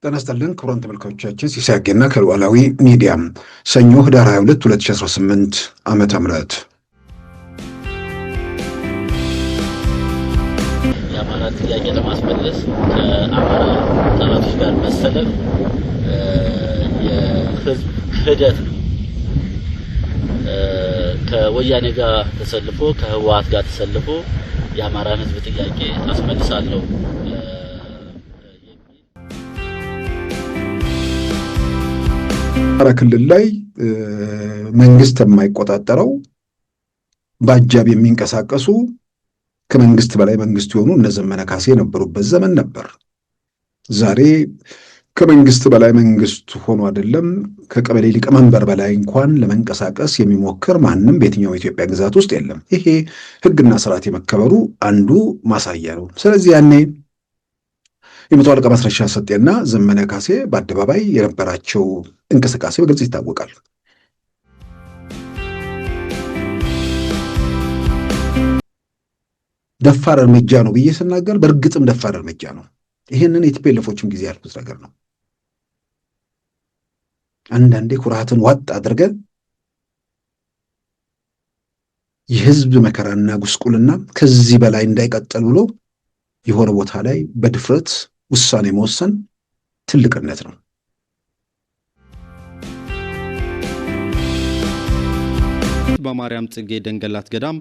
ተነስተልን ክቡራን ተመልካቾቻችን ሲሳገና ከሉዓላዊ ሚዲያ ሰኞ ህዳር 22 2018 ዓመተ ምህረት የአማራ ጥያቄ ለማስመለስ ከአማራ ጠላቶች ጋር መሰለፍ የህዝብ ክህደት ነው። ከወያኔ ጋር ተሰልፎ ከህወሓት ጋር ተሰልፎ የአማራን ህዝብ ጥያቄ አስመልሳለሁ አማራ ክልል ላይ መንግስት የማይቆጣጠረው በአጃብ የሚንቀሳቀሱ ከመንግስት በላይ መንግስት የሆኑ እነ ዘመነ ካሴ የነበሩበት ዘመን ነበር። ዛሬ ከመንግስት በላይ መንግስት ሆኖ አይደለም ከቀበሌ ሊቀመንበር በላይ እንኳን ለመንቀሳቀስ የሚሞክር ማንም በየትኛው የኢትዮጵያ ግዛት ውስጥ የለም። ይሄ ህግና ስርዓት የመከበሩ አንዱ ማሳያ ነው። ስለዚህ ያኔ የመቶ አለቃ ማስረሻ ሰጤና ዘመነ ካሴ በአደባባይ የነበራቸው እንቅስቃሴ በግልጽ ይታወቃል። ደፋር እርምጃ ነው ብዬ ስናገር በእርግጥም ደፋር እርምጃ ነው። ይህንን የቲፒኤልኤፎችም ጊዜ ያልኩት ነገር ነው። አንዳንዴ ኩራትን ዋጥ አድርገን የህዝብ መከራና ጉስቁልና ከዚህ በላይ እንዳይቀጥል ብሎ የሆነ ቦታ ላይ በድፍረት ውሳኔ መወሰን ትልቅነት ነው። በማርያም ጽጌ ደንገላት ገዳም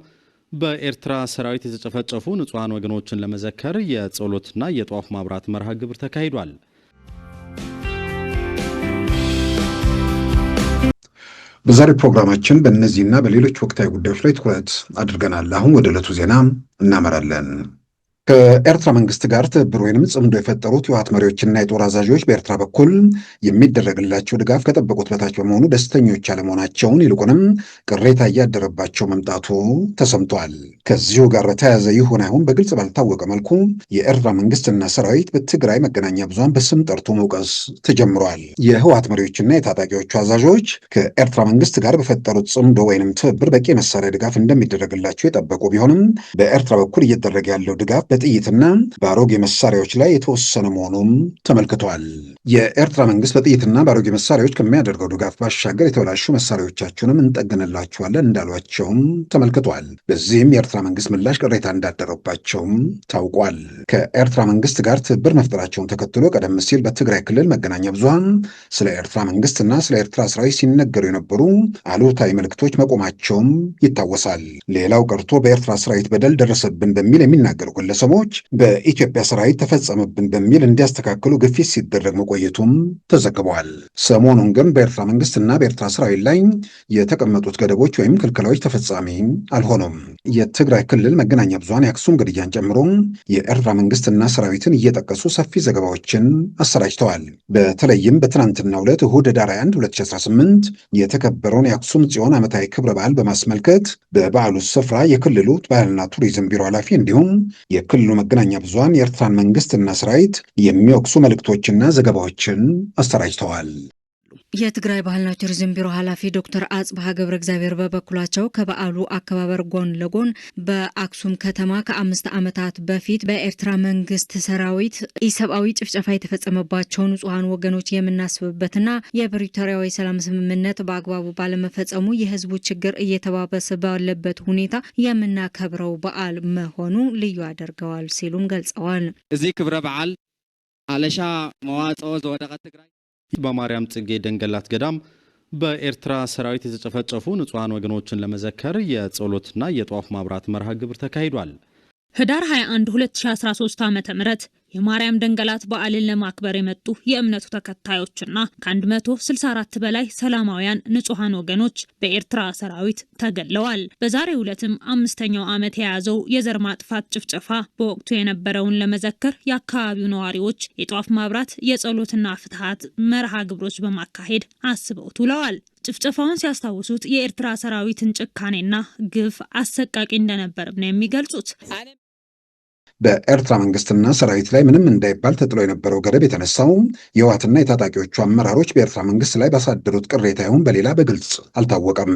በኤርትራ ሰራዊት የተጨፈጨፉ ንጹሃን ወገኖችን ለመዘከር የጸሎትና የጧፍ ማብራት መርሃ ግብር ተካሂዷል። በዛሬ ፕሮግራማችን በእነዚህና በሌሎች ወቅታዊ ጉዳዮች ላይ ትኩረት አድርገናል። አሁን ወደ ዕለቱ ዜና እናመራለን። ከኤርትራ መንግስት ጋር ትብብር ወይንም ጽምዶ የፈጠሩት የህወሓት መሪዎችና የጦር አዛዦች በኤርትራ በኩል የሚደረግላቸው ድጋፍ ከጠበቁት በታች በመሆኑ ደስተኞች አለመሆናቸውን ይልቁንም ቅሬታ እያደረባቸው መምጣቱ ተሰምቷል። ከዚሁ ጋር በተያያዘ ይሁን አይሁን በግልጽ ባልታወቀ መልኩ የኤርትራ መንግስትና ሰራዊት በትግራይ መገናኛ ብዙሃን በስም ጠርቶ መውቀስ ተጀምሯል። የህወሓት መሪዎችና የታጣቂዎቹ አዛዦች ከኤርትራ መንግስት ጋር በፈጠሩት ጽምዶ ወይንም ትብብር በቂ መሳሪያ ድጋፍ እንደሚደረግላቸው የጠበቁ ቢሆንም በኤርትራ በኩል እየተደረገ ያለው ድጋፍ በጥይትና በአሮጌ መሳሪያዎች ላይ የተወሰነ መሆኑም ተመልክቷል። የኤርትራ መንግስት በጥይትና በአሮጌ መሳሪያዎች ከሚያደርገው ድጋፍ ባሻገር የተበላሹ መሳሪያዎቻቸውንም እንጠግንላቸዋለን እንዳሏቸውም ተመልክቷል። በዚህም የኤርትራ መንግስት ምላሽ ቅሬታ እንዳደረባቸውም ታውቋል። ከኤርትራ መንግስት ጋር ትብብር መፍጠራቸውን ተከትሎ ቀደም ሲል በትግራይ ክልል መገናኛ ብዙሃን ስለ ኤርትራ መንግስትና ስለ ኤርትራ ሰራዊት ሲነገሩ የነበሩ አሉታዊ መልእክቶች መቆማቸውም ይታወሳል። ሌላው ቀርቶ በኤርትራ ሰራዊት በደል ደረሰብን በሚል የሚናገሩ ግለሰቦች በኢትዮጵያ ሰራዊት ተፈጸመብን በሚል እንዲያስተካክሉ ግፊት ሲደረግ መቆየቱም ተዘግቧል። ሰሞኑን ግን በኤርትራ መንግስትና በኤርትራ ሰራዊት ላይ የተቀመጡት ገደቦች ወይም ክልከላዎች ተፈጻሚ አልሆኑም። የትግራይ ክልል መገናኛ ብዙሃን የአክሱም ግድያን ጨምሮ የኤርትራ መንግስትና ሰራዊትን እየጠቀሱ ሰፊ ዘገባዎችን አሰራጭተዋል። በተለይም በትናንትናው ዕለት እሁድ ህዳር 21 2018 የተከበረውን የአክሱም ጽዮን ዓመታዊ ክብረ በዓል በማስመልከት በበዓሉ ስፍራ የክልሉ ባህልና ቱሪዝም ቢሮ ኃላፊ እንዲሁም የክልሉ መገናኛ ብዙሃን የኤርትራን መንግስትና ሰራዊት የሚወቅሱ መልእክቶችና ዘገባዎችን አሰራጭተዋል። የትግራይ ባህልና ቱሪዝም ቢሮ ኃላፊ ዶክተር አጽብሃ ገብረ እግዚአብሔር በበኩላቸው ከበዓሉ አከባበር ጎን ለጎን በአክሱም ከተማ ከ5 ዓመታት በፊት በኤርትራ መንግስት ሰራዊት ኢሰብአዊ ጭፍጨፋ የተፈጸመባቸው ንጹሃን ወገኖች የምናስብበትና የፕሪቶሪያው የሰላም ስምምነት በአግባቡ ባለመፈጸሙ የህዝቡ ችግር እየተባበሰ ባለበት ሁኔታ የምናከብረው በዓል መሆኑ ልዩ ያደርገዋል ሲሉም ገልጸዋል። እዚ ክብረ በዓል አለሻ መዋጽኦ ዘወደቀ ትግራይ በማርያም ጽጌ ደንገላት ገዳም በኤርትራ ሰራዊት የተጨፈጨፉ ንጹሃን ወገኖችን ለመዘከር የጸሎትና የጧፍ ማብራት መርሃ ግብር ተካሂዷል። ህዳር 21 2013 ዓ.ም የማርያም ደንገላት በዓልን ለማክበር የመጡ የእምነቱ ተከታዮችና ከ164 በላይ ሰላማውያን ንጹሃን ወገኖች በኤርትራ ሰራዊት ተገለዋል። በዛሬው ዕለትም 5ኛው ዓመት የያዘው የዘር ማጥፋት ጭፍጨፋ በወቅቱ የነበረውን ለመዘከር የአካባቢው ነዋሪዎች የጧፍ ማብራት፣ የጸሎትና ፍትሃት መርሃ ግብሮች በማካሄድ አስበውት ውለዋል። ጭፍጨፋውን ሲያስታውሱት የኤርትራ ሰራዊትን ጭካኔና ግፍ አሰቃቂ እንደነበርም ነው የሚገልጹት። በኤርትራ መንግስትና ሰራዊት ላይ ምንም እንዳይባል ተጥሎ የነበረው ገደብ የተነሳው የህወሓትና የታጣቂዎቹ አመራሮች በኤርትራ መንግስት ላይ ባሳደሩት ቅሬታ ይሁን በሌላ በግልጽ አልታወቀም።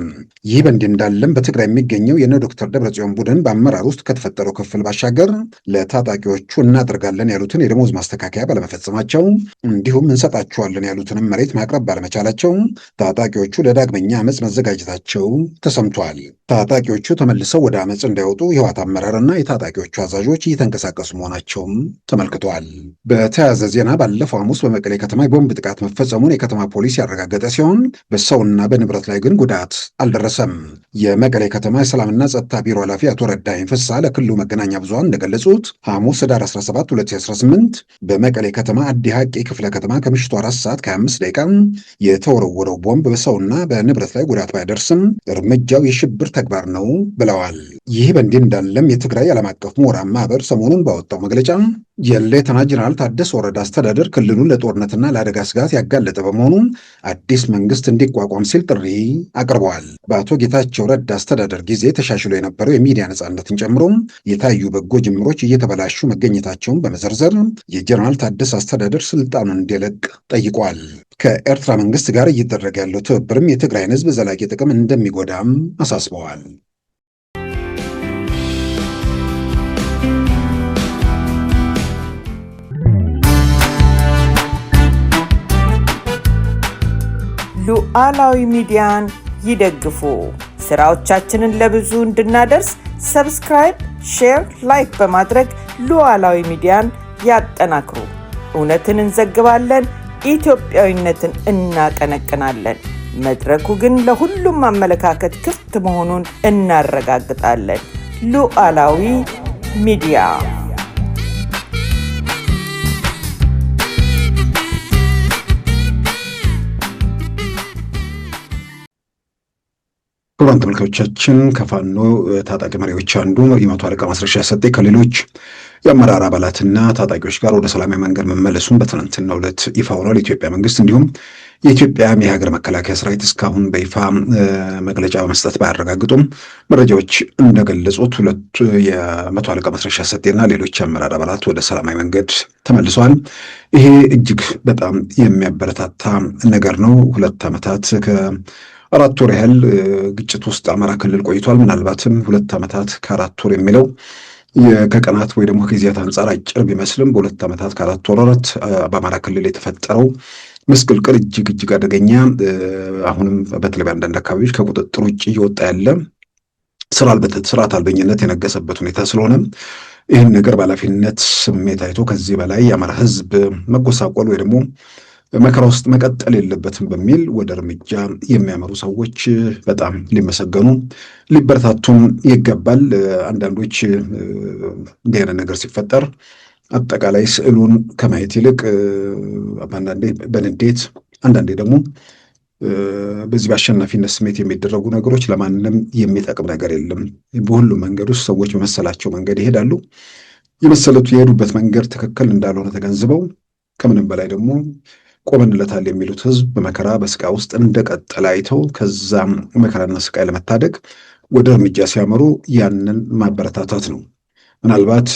ይህ በእንዲህ እንዳለም በትግራይ የሚገኘው የነ ዶክተር ደብረጽዮን ቡድን በአመራር ውስጥ ከተፈጠረው ክፍል ባሻገር ለታጣቂዎቹ እናደርጋለን ያሉትን የደሞዝ ማስተካከያ ባለመፈጸማቸው እንዲሁም እንሰጣቸዋለን ያሉትንም መሬት ማቅረብ ባለመቻላቸው ታጣቂዎቹ ለዳግመኛ አመፅ መዘጋጀታቸው ተሰምቷል። ታጣቂዎቹ ተመልሰው ወደ አመፅ እንዳይወጡ የህወሓት አመራርና የታጣቂዎቹ አዛዦች እየተንቀሳቀሱ መሆናቸውም ተመልክቷል። በተያያዘ ዜና ባለፈው ሐሙስ በመቀሌ ከተማ የቦምብ ጥቃት መፈጸሙን የከተማ ፖሊስ ያረጋገጠ ሲሆን በሰውና በንብረት ላይ ግን ጉዳት አልደረሰም። የመቀሌ ከተማ የሰላምና ጸጥታ ቢሮ ኃላፊ አቶ ረዳይ ፍስሐ ለክልሉ መገናኛ ብዙሃን እንደገለጹት ሐሙስ ህዳር 17 2018 በመቀሌ ከተማ አዲ ሐቂ ክፍለ ከተማ ከምሽቱ 4 ሰዓት ከ25 ደቂቃ የተወረወረው ቦምብ በሰውና በንብረት ላይ ጉዳት ባይደርስም እርምጃው የሽብር ተግባር ነው ብለዋል። ይህ በእንዲህ እንዳለም የትግራይ ዓለም አቀፍ ምሁራን ማህበር ሰሞኑን ባወጣው መግለጫ የሌተና ጀነራል ታደሰ ወረደ አስተዳደር ክልሉን ለጦርነትና ለአደጋ ስጋት ያጋለጠ በመሆኑ አዲስ መንግስት እንዲቋቋም ሲል ጥሪ አቅርበዋል። በአቶ ጌታቸው ረዳ አስተዳደር ጊዜ ተሻሽሎ የነበረው የሚዲያ ነጻነትን ጨምሮ የታዩ በጎ ጅምሮች እየተበላሹ መገኘታቸውን በመዘርዘር የጀነራል ታደሰ አስተዳደር ስልጣኑን እንዲለቅ ጠይቋል። ከኤርትራ መንግስት ጋር እየተደረገ ያለው ትብብርም የትግራይን ህዝብ ዘላቂ ጥቅም እንደሚጎዳም አሳስበዋል። ሉዓላዊ ሚዲያን ይደግፉ። ስራዎቻችንን ለብዙ እንድናደርስ ሰብስክራይብ፣ ሼር፣ ላይክ በማድረግ ሉዓላዊ ሚዲያን ያጠናክሩ። እውነትን እንዘግባለን፣ ኢትዮጵያዊነትን እናቀነቅናለን። መድረኩ ግን ለሁሉም አመለካከት ክፍት መሆኑን እናረጋግጣለን። ሉዓላዊ ሚዲያ ክቡራን ተመልካቾቻችን ከፋኖ ታጣቂ መሪዎች አንዱ የመቶ አለቃ ማስረሻ ሰጤ ከሌሎች የአመራር አባላትና ታጣቂዎች ጋር ወደ ሰላማዊ መንገድ መመለሱን በትናንትናው ዕለት ይፋ ሆኗል። የኢትዮጵያ መንግስት እንዲሁም የኢትዮጵያ የሀገር መከላከያ ሰራዊት እስካሁን በይፋ መግለጫ በመስጠት ባያረጋግጡም መረጃዎች እንደገለጹት ሁለቱ የመቶ አለቃ ማስረሻ ሰጤና ሌሎች የአመራር አባላት ወደ ሰላማዊ መንገድ ተመልሰዋል። ይሄ እጅግ በጣም የሚያበረታታ ነገር ነው። 2 ዓመታት ከ4 ወር ያህል ግጭት ውስጥ አማራ ክልል ቆይቷል። ምናልባትም 2 ዓመታት ከ4 ወር የሚለው ከቀናት ወይ ደግሞ ከጊዜያት አንጻር አጭር ቢመስልም በ2 ዓመታት ከ4 ወራት በአማራ ክልል የተፈጠረው ምስቅልቅል እጅግ አደገኛ፣ አሁንም በተለይ አንዳንድ አካባቢዎች ከቁጥጥር ውጭ እየወጣ ያለ ስርዓት አልበኝነት የነገሰበት ሁኔታ ስለሆነ ይህን ነገር በኃላፊነት ስሜት አይቶ ከዚህ በላይ የአማራ ሕዝብ መጎሳቆል ወይ ደግሞ መከራ ውስጥ መቀጠል የለበትም በሚል ወደ እርምጃ የሚያመሩ ሰዎች በጣም ሊመሰገኑ ሊበረታቱም ይገባል። አንዳንዶች እንዲህ አይነት ነገር ሲፈጠር አጠቃላይ ስዕሉን ከማየት ይልቅ አንዳንዴ በንዴት አንዳንዴ ደግሞ በዚህ በአሸናፊነት ስሜት የሚደረጉ ነገሮች ለማንም የሚጠቅም ነገር የለም። በሁሉም መንገድ ውስጥ ሰዎች በመሰላቸው መንገድ ይሄዳሉ። የመሰለቱ የሄዱበት መንገድ ትክክል እንዳልሆነ ተገንዝበው ከምንም በላይ ደግሞ ቆመንለታል የሚሉት ህዝብ በመከራ በስቃ ውስጥ እንደቀጠለ አይተው ከዛም መከራና ስቃይ ለመታደግ ወደ እርምጃ ሲያመሩ ያንን ማበረታታት ነው። ምናልባት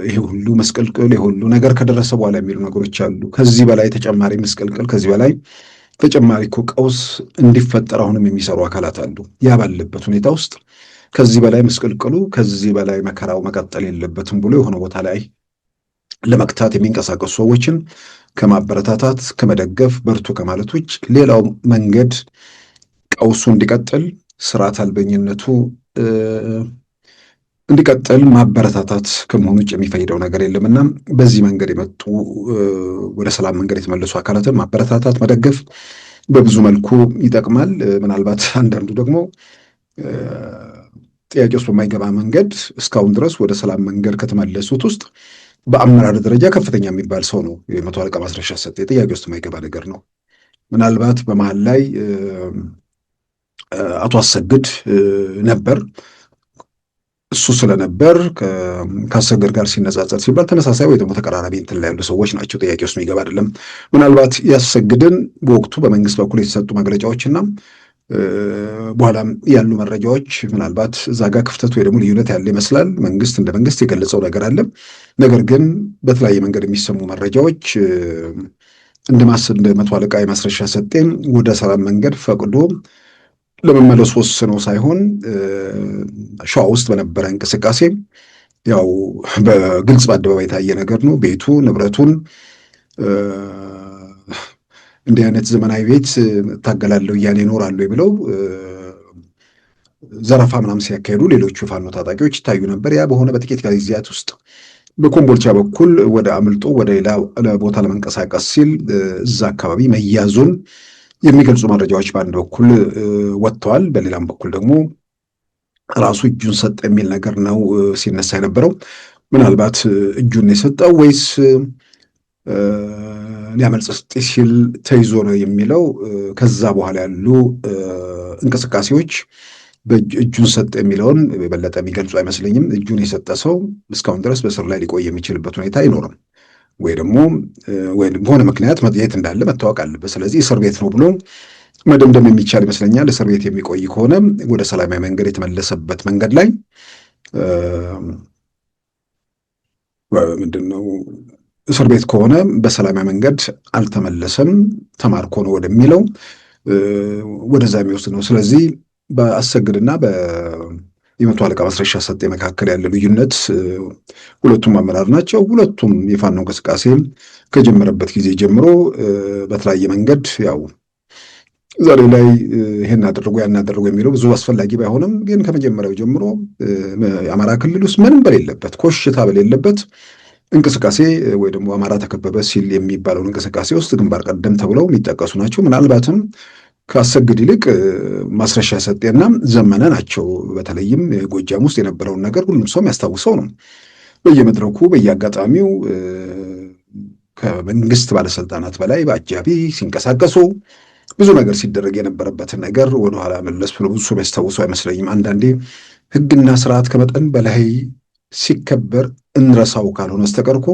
ይሄ ሁሉ መስቀልቅል የሁሉ ነገር ከደረሰ በኋላ የሚሉ ነገሮች አሉ። ከዚህ በላይ ተጨማሪ መስቀልቅል፣ ከዚህ በላይ ተጨማሪ እኮ ቀውስ እንዲፈጠር አሁንም የሚሰሩ አካላት አሉ። ያ ባለበት ሁኔታ ውስጥ ከዚህ በላይ መስቀልቅሉ፣ ከዚህ በላይ መከራው መቀጠል የለበትም ብሎ የሆነ ቦታ ላይ ለመቅታት የሚንቀሳቀሱ ሰዎችን ከማበረታታት ከመደገፍ በርቱ ከማለት ውጭ ሌላው መንገድ ቀውሱ እንዲቀጥል ስርዓት አልበኝነቱ እንዲቀጥል ማበረታታት ከመሆኑ ውጭ የሚፈይደው ነገር የለምና በዚህ መንገድ የመጡ ወደ ሰላም መንገድ የተመለሱ አካላትን ማበረታታት መደገፍ በብዙ መልኩ ይጠቅማል። ምናልባት አንዳንዱ ደግሞ ጥያቄ ውስጥ በማይገባ መንገድ እስካሁን ድረስ ወደ ሰላም መንገድ ከተመለሱት ውስጥ በአመራር ደረጃ ከፍተኛ የሚባል ሰው ነው የመቶ አለቃ ማስረሻ ሰጤ። ጥያቄ ውስጥ የማይገባ ነገር ነው። ምናልባት በመሀል ላይ አቶ አሰግድ ነበር። እሱ ስለነበር ከአሰግድ ጋር ሲነጻጸር ሲባል ተመሳሳይ ወይ ደግሞ ተቀራራቢ እንትን ላይ ያሉ ሰዎች ናቸው። ጥያቄ ውስጥ የሚገባ አይደለም። ምናልባት ያሰግድን በወቅቱ በመንግስት በኩል የተሰጡ መግለጫዎችና በኋላም ያሉ መረጃዎች ምናልባት እዛ ጋር ክፍተት ወይ ደግሞ ልዩነት ያለ ይመስላል። መንግስት እንደ መንግስት የገለጸው ነገር አለ። ነገር ግን በተለያየ መንገድ የሚሰሙ መረጃዎች እንደ መቶ አለቃ የማስረሻ ሰጤን ወደ ሰላም መንገድ ፈቅዶ ለመመለስ ወስነው ሳይሆን ሸዋ ውስጥ በነበረ እንቅስቃሴ ያው በግልጽ በአደባባይ የታየ ነገር ነው። ቤቱ ንብረቱን እንዲህ አይነት ዘመናዊ ቤት ታገላለሁ እያለ ይኖራሉ ብለው ዘረፋ ምናምን ሲያካሄዱ ሌሎቹ ፋኖ ታጣቂዎች ይታዩ ነበር። ያ በሆነ በጥቂት ጊዜያት ውስጥ በኮምቦልቻ በኩል ወደ አምልጦ ወደ ሌላ ቦታ ለመንቀሳቀስ ሲል እዛ አካባቢ መያዙን የሚገልጹ መረጃዎች በአንድ በኩል ወጥተዋል። በሌላም በኩል ደግሞ ራሱ እጁን ሰጠ የሚል ነገር ነው ሲነሳ የነበረው። ምናልባት እጁን የሰጠው ወይስ ሊያመልጥ ሲል ተይዞ ነው የሚለው ከዛ በኋላ ያሉ እንቅስቃሴዎች እጁን ሰጠ የሚለውን የበለጠ የሚገልጹ አይመስለኝም። እጁን የሰጠ ሰው እስካሁን ድረስ በስር ላይ ሊቆይ የሚችልበት ሁኔታ አይኖርም፣ ወይ ደግሞ በሆነ ምክንያት የት እንዳለ መታወቅ አለበት። ስለዚህ እስር ቤት ነው ብሎ መደምደም የሚቻል ይመስለኛል። እስር ቤት የሚቆይ ከሆነ ወደ ሰላማዊ መንገድ የተመለሰበት መንገድ ላይ ምንድነው እስር ቤት ከሆነ በሰላማዊ መንገድ አልተመለሰም፣ ተማርኮ ነው ወደሚለው ወደዛ የሚወስድ ነው። ስለዚህ በአሰግድና የመቶ አለቃ ማስረሻ ሰጤ መካከል ያለ ልዩነት ሁለቱም አመራር ናቸው። ሁለቱም የፋኖ እንቅስቃሴ ከጀመረበት ጊዜ ጀምሮ በተለያየ መንገድ ያው ዛሬ ላይ ይሄን አደረጉ ያን አደረጉ የሚለው ብዙ አስፈላጊ ባይሆንም ግን ከመጀመሪያው ጀምሮ የአማራ ክልል ውስጥ ምንም በሌለበት ኮሽታ በሌለበት እንቅስቃሴ ወይ ደግሞ አማራ ተከበበ ሲል የሚባለውን እንቅስቃሴ ውስጥ ግንባር ቀደም ተብለው የሚጠቀሱ ናቸው። ምናልባትም ከአሰግድ ይልቅ ማስረሻ ሰጤና ዘመነ ናቸው። በተለይም ጎጃም ውስጥ የነበረውን ነገር ሁሉም ሰው የሚያስታውሰው ነው። በየመድረኩ በየአጋጣሚው ከመንግስት ባለስልጣናት በላይ በአጃቢ ሲንቀሳቀሱ ብዙ ነገር ሲደረግ የነበረበትን ነገር ወደኋላ መለስ ብሎ ብዙ ሰው የሚያስታውሰው አይመስለኝም። አንዳንዴ ሕግና ስርዓት ከመጠን በላይ ሲከበር እንረሳው ካልሆነ በስተቀር እኮ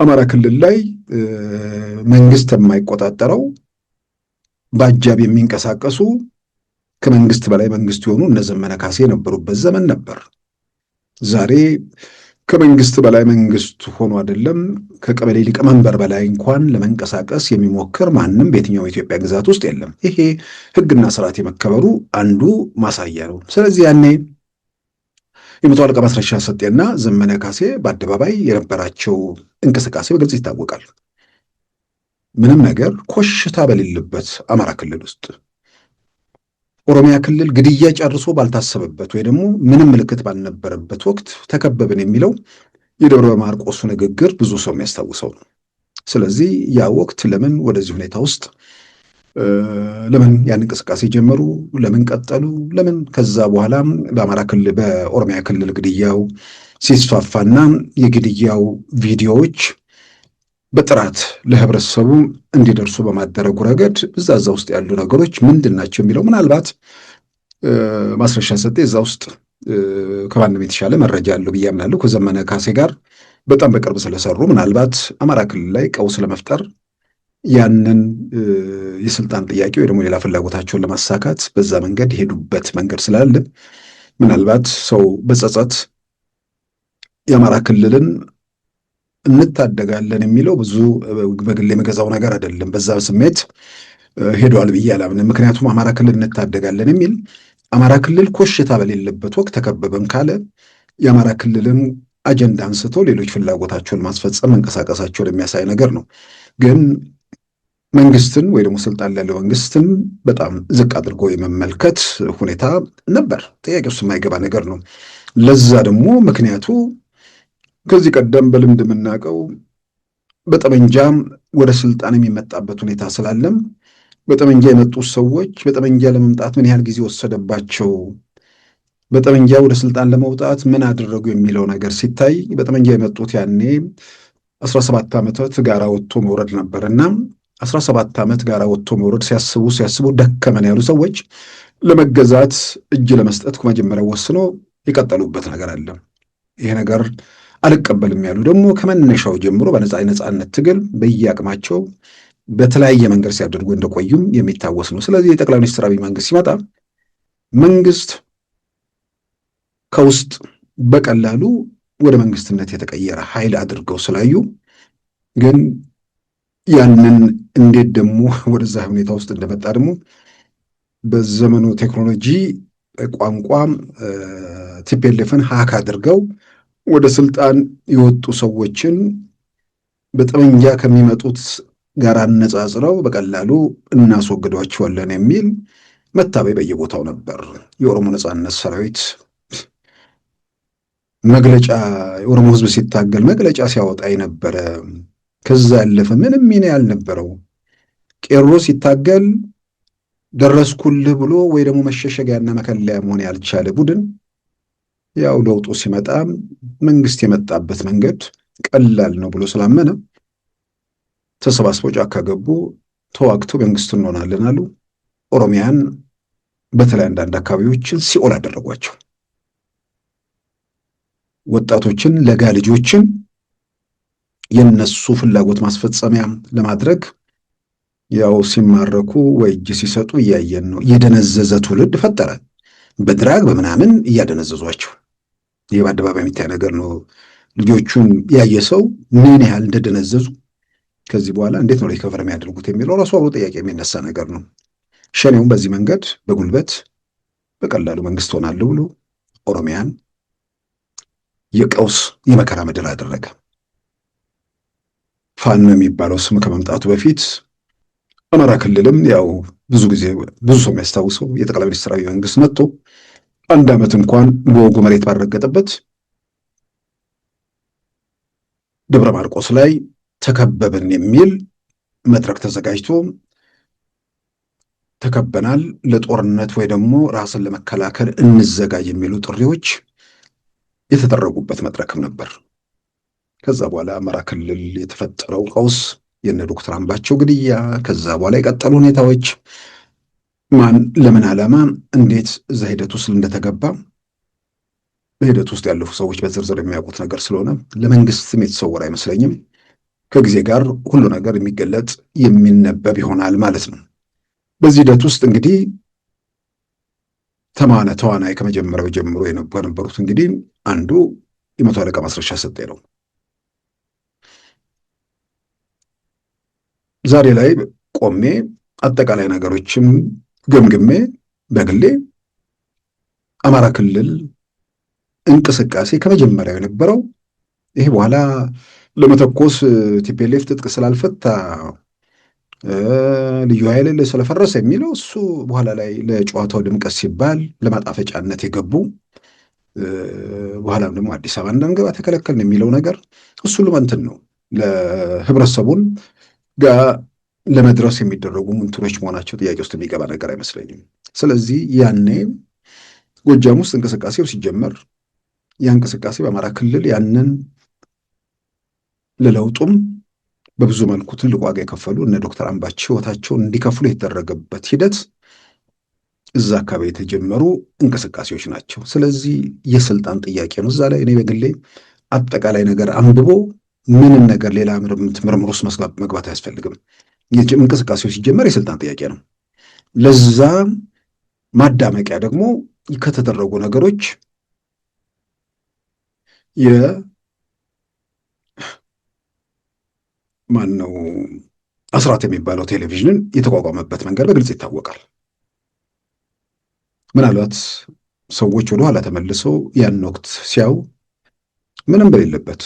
አማራ ክልል ላይ መንግስት የማይቆጣጠረው በአጃቢ የሚንቀሳቀሱ ከመንግስት በላይ መንግስት የሆኑ እነ ዘመነ ካሴ የነበሩበት ዘመን ነበር። ዛሬ ከመንግስት በላይ መንግስት ሆኖ አይደለም ከቀበሌ ሊቀመንበር በላይ እንኳን ለመንቀሳቀስ የሚሞክር ማንም በየትኛው የኢትዮጵያ ግዛት ውስጥ የለም። ይሄ ህግና ስርዓት የመከበሩ አንዱ ማሳያ ነው። ስለዚህ ያኔ የመቶ አለቃ ማስረሻ ሰጤና ዘመነ ካሴ በአደባባይ የነበራቸው እንቅስቃሴ በግልጽ ይታወቃል። ምንም ነገር ኮሽታ በሌለበት አማራ ክልል ውስጥ ኦሮሚያ ክልል ግድያ ጨርሶ ባልታሰበበት ወይ ደግሞ ምንም ምልክት ባልነበረበት ወቅት ተከበብን የሚለው የደብረ ማርቆሱ ንግግር ብዙ ሰው የሚያስታውሰው ነው። ስለዚህ ያ ወቅት ለምን ወደዚህ ሁኔታ ውስጥ ለምን ያን እንቅስቃሴ ጀመሩ? ለምን ቀጠሉ? ለምን ከዛ በኋላ በአማራ ክልል በኦሮሚያ ክልል ግድያው ሲስፋፋና የግድያው ቪዲዮዎች በጥራት ለህብረተሰቡ እንዲደርሱ በማደረጉ ረገድ እዛ ውስጥ ያሉ ነገሮች ምንድን ናቸው የሚለው ምናልባት ማስረሻ ሰጤ እዛ ውስጥ ከማንም የተሻለ መረጃ አለው ብዬ አምናለሁ። ከዘመነ ካሴ ጋር በጣም በቅርብ ስለሰሩ ምናልባት አማራ ክልል ላይ ቀውስ ለመፍጠር ያንን የስልጣን ጥያቄ ወይ ደግሞ ሌላ ፍላጎታቸውን ለማሳካት በዛ መንገድ የሄዱበት መንገድ ስላለ ምናልባት ሰው በጸጸት የአማራ ክልልን እንታደጋለን የሚለው ብዙ በግል የመገዛው ነገር አይደለም። በዛ ስሜት ሄዷል ብዬ አላምንም። ምክንያቱም አማራ ክልል እንታደጋለን የሚል አማራ ክልል ኮሽታ በሌለበት ወቅት ተከበበም ካለ የአማራ ክልልን አጀንዳ አንስቶ ሌሎች ፍላጎታቸውን ማስፈጸም መንቀሳቀሳቸውን የሚያሳይ ነገር ነው። ግን መንግስትን ወይ ደግሞ ስልጣን ያለው መንግስትን በጣም ዝቅ አድርጎ የመመልከት ሁኔታ ነበር። ጥያቄ ውስጥ የማይገባ ነገር ነው። ለዛ ደግሞ ምክንያቱ ከዚህ ቀደም በልምድ የምናውቀው በጠመንጃ ወደ ስልጣን የሚመጣበት ሁኔታ ስላለም በጠመንጃ የመጡት ሰዎች በጠመንጃ ለመምጣት ምን ያህል ጊዜ ወሰደባቸው በጠመንጃ ወደ ስልጣን ለመውጣት ምን አደረጉ የሚለው ነገር ሲታይ በጠመንጃ የመጡት ያኔ 17 ዓመታት ጋራ ወጥቶ መውረድ ነበርና 17 ዓመት ጋራ ወጥቶ መውረድ ሲያስቡ ደከመን ያሉ ሰዎች ለመገዛት እጅ ለመስጠት ከመጀመሪያው ወስነው የቀጠሉበት ነገር አለ። ይሄ ነገር አልቀበልም ያሉ ደግሞ ከመነሻው ጀምሮ በነጻነት ትግል በየአቅማቸው በተለያየ መንገድ ሲያደርጉ እንደቆዩም የሚታወስ ነው። ስለዚህ የጠቅላይ ሚኒስትር አብይ መንግስት ሲመጣ መንግስት ከውስጥ በቀላሉ ወደ መንግስትነት የተቀየረ ኃይል አድርገው ስላዩ ግን ያንን እንዴት ደግሞ ወደዛ ሁኔታ ውስጥ እንደመጣ ደግሞ በዘመኑ ቴክኖሎጂ ቋንቋ ቲፒኤልኤፍን ሀክ አድርገው ወደ ስልጣን የወጡ ሰዎችን በጠመንጃ ከሚመጡት ጋር አነጻጽረው በቀላሉ እናስወግዷቸዋለን የሚል መታበይ በየቦታው ነበር። የኦሮሞ ነጻነት ሰራዊት መግለጫ የኦሮሞ ህዝብ ሲታገል መግለጫ ሲያወጣ የነበረ ከዛ ያለፈ ምንም ሚና ያልነበረው ቄሮ ሲታገል ደረስኩልህ ብሎ ወይ ደግሞ መሸሸጊያና መከለያ መሆን ያልቻለ ቡድን ያው ለውጡ ሲመጣ መንግስት የመጣበት መንገድ ቀላል ነው ብሎ ስላመነ ተሰባስበው ጫካ ገቡ፣ ተዋግተው መንግስት እንሆናለን አሉ። ኦሮሚያን በተለይ አንዳንድ አካባቢዎችን ሲኦል አደረጓቸው። ወጣቶችን ለጋ ልጆችን የነሱ ፍላጎት ማስፈጸሚያ ለማድረግ ያው ሲማረኩ ወይ እጅ ሲሰጡ እያየን ነው። የደነዘዘ ትውልድ ፈጠረ። በድራግ በምናምን እያደነዘዟቸው ይህ በአደባባይ የሚታይ ነገር ነው። ልጆቹን ያየ ሰው ምን ያህል እንደደነዘዙ ከዚህ በኋላ እንዴት ነው ሪከቨር የሚያደርጉት የሚለው ራሱ አብሮ ጥያቄ የሚነሳ ነገር ነው። ሸኔውም በዚህ መንገድ በጉልበት በቀላሉ መንግስት ሆናለሁ ብሎ ኦሮሚያን የቀውስ የመከራ ምድር አደረገ። ፋኖ የሚባለው ስም ከመምጣቱ በፊት አማራ ክልልም ያው ብዙ ጊዜ ብዙ ሰው የሚያስታውሰው የጠቅላይ ሚኒስትር አብይ መንግስት መጥቶ አንድ ዓመት እንኳን በወጉ መሬት ባልረገጠበት ደብረ ማርቆስ ላይ ተከበብን የሚል መድረክ ተዘጋጅቶ ተከበናል፣ ለጦርነት ወይ ደግሞ ራስን ለመከላከል እንዘጋጅ የሚሉ ጥሪዎች የተደረጉበት መድረክም ነበር። ከዛ በኋላ አማራ ክልል የተፈጠረው ቀውስ የነ ዶክተር አምባቸው ግድያ፣ ከዛ በኋላ የቀጠሉ ሁኔታዎች ማን ለምን ዓላማ እንዴት እዛ ሂደት ውስጥ እንደተገባ በሂደት ውስጥ ያለፉ ሰዎች በዝርዝር የሚያውቁት ነገር ስለሆነ ለመንግስትም የተሰወረ አይመስለኝም። ከጊዜ ጋር ሁሉ ነገር የሚገለጥ የሚነበብ ይሆናል ማለት ነው። በዚህ ሂደት ውስጥ እንግዲህ ተዋናይ ከመጀመሪያው ጀምሮ የነበሩት እንግዲህ አንዱ የመቶ አለቃ ማስረሻ ሰጤ ነው። ዛሬ ላይ ቆሜ አጠቃላይ ነገሮችም ገምግሜ በግሌ አማራ ክልል እንቅስቃሴ ከመጀመሪያው የነበረው ይሄ በኋላ ለመተኮስ ቲፒኤልኤፍ ትጥቅ ስላልፈታ ልዩ ኃይል ስለፈረሰ የሚለው እሱ በኋላ ላይ ለጨዋታው ድምቀት ሲባል ለማጣፈጫነት የገቡ በኋላም ደግሞ አዲስ አበባ እንዳንገባ ተከለከልን የሚለው ነገር እሱ ልመንትን ነው ለህብረተሰቡን ጋር ለመድረስ የሚደረጉ ምንትኖች መሆናቸው ጥያቄ ውስጥ የሚገባ ነገር አይመስለኝም። ስለዚህ ያኔ ጎጃም ውስጥ እንቅስቃሴው ሲጀመር ያ እንቅስቃሴ በአማራ ክልል ያንን ለለውጡም በብዙ መልኩ ትልቅ ዋጋ የከፈሉ እነ ዶክተር አምባቸው ህይወታቸውን እንዲከፍሉ የተደረገበት ሂደት እዛ አካባቢ የተጀመሩ እንቅስቃሴዎች ናቸው። ስለዚህ የስልጣን ጥያቄ ነው። እዛ ላይ እኔ በግሌ አጠቃላይ ነገር አንብቦ ምንም ነገር ሌላ ምርምር ውስጥ መግባት አያስፈልግም። እንቅስቃሴው ሲጀመር የስልጣን ጥያቄ ነው። ለዛ ማዳመቂያ ደግሞ ከተደረጉ ነገሮች ማን ነው አስራት የሚባለው ቴሌቪዥንን የተቋቋመበት መንገድ በግልጽ ይታወቃል። ምናልባት ሰዎች ወደ ኋላ ተመልሰው ያን ወቅት ሲያዩ ምንም በሌለበት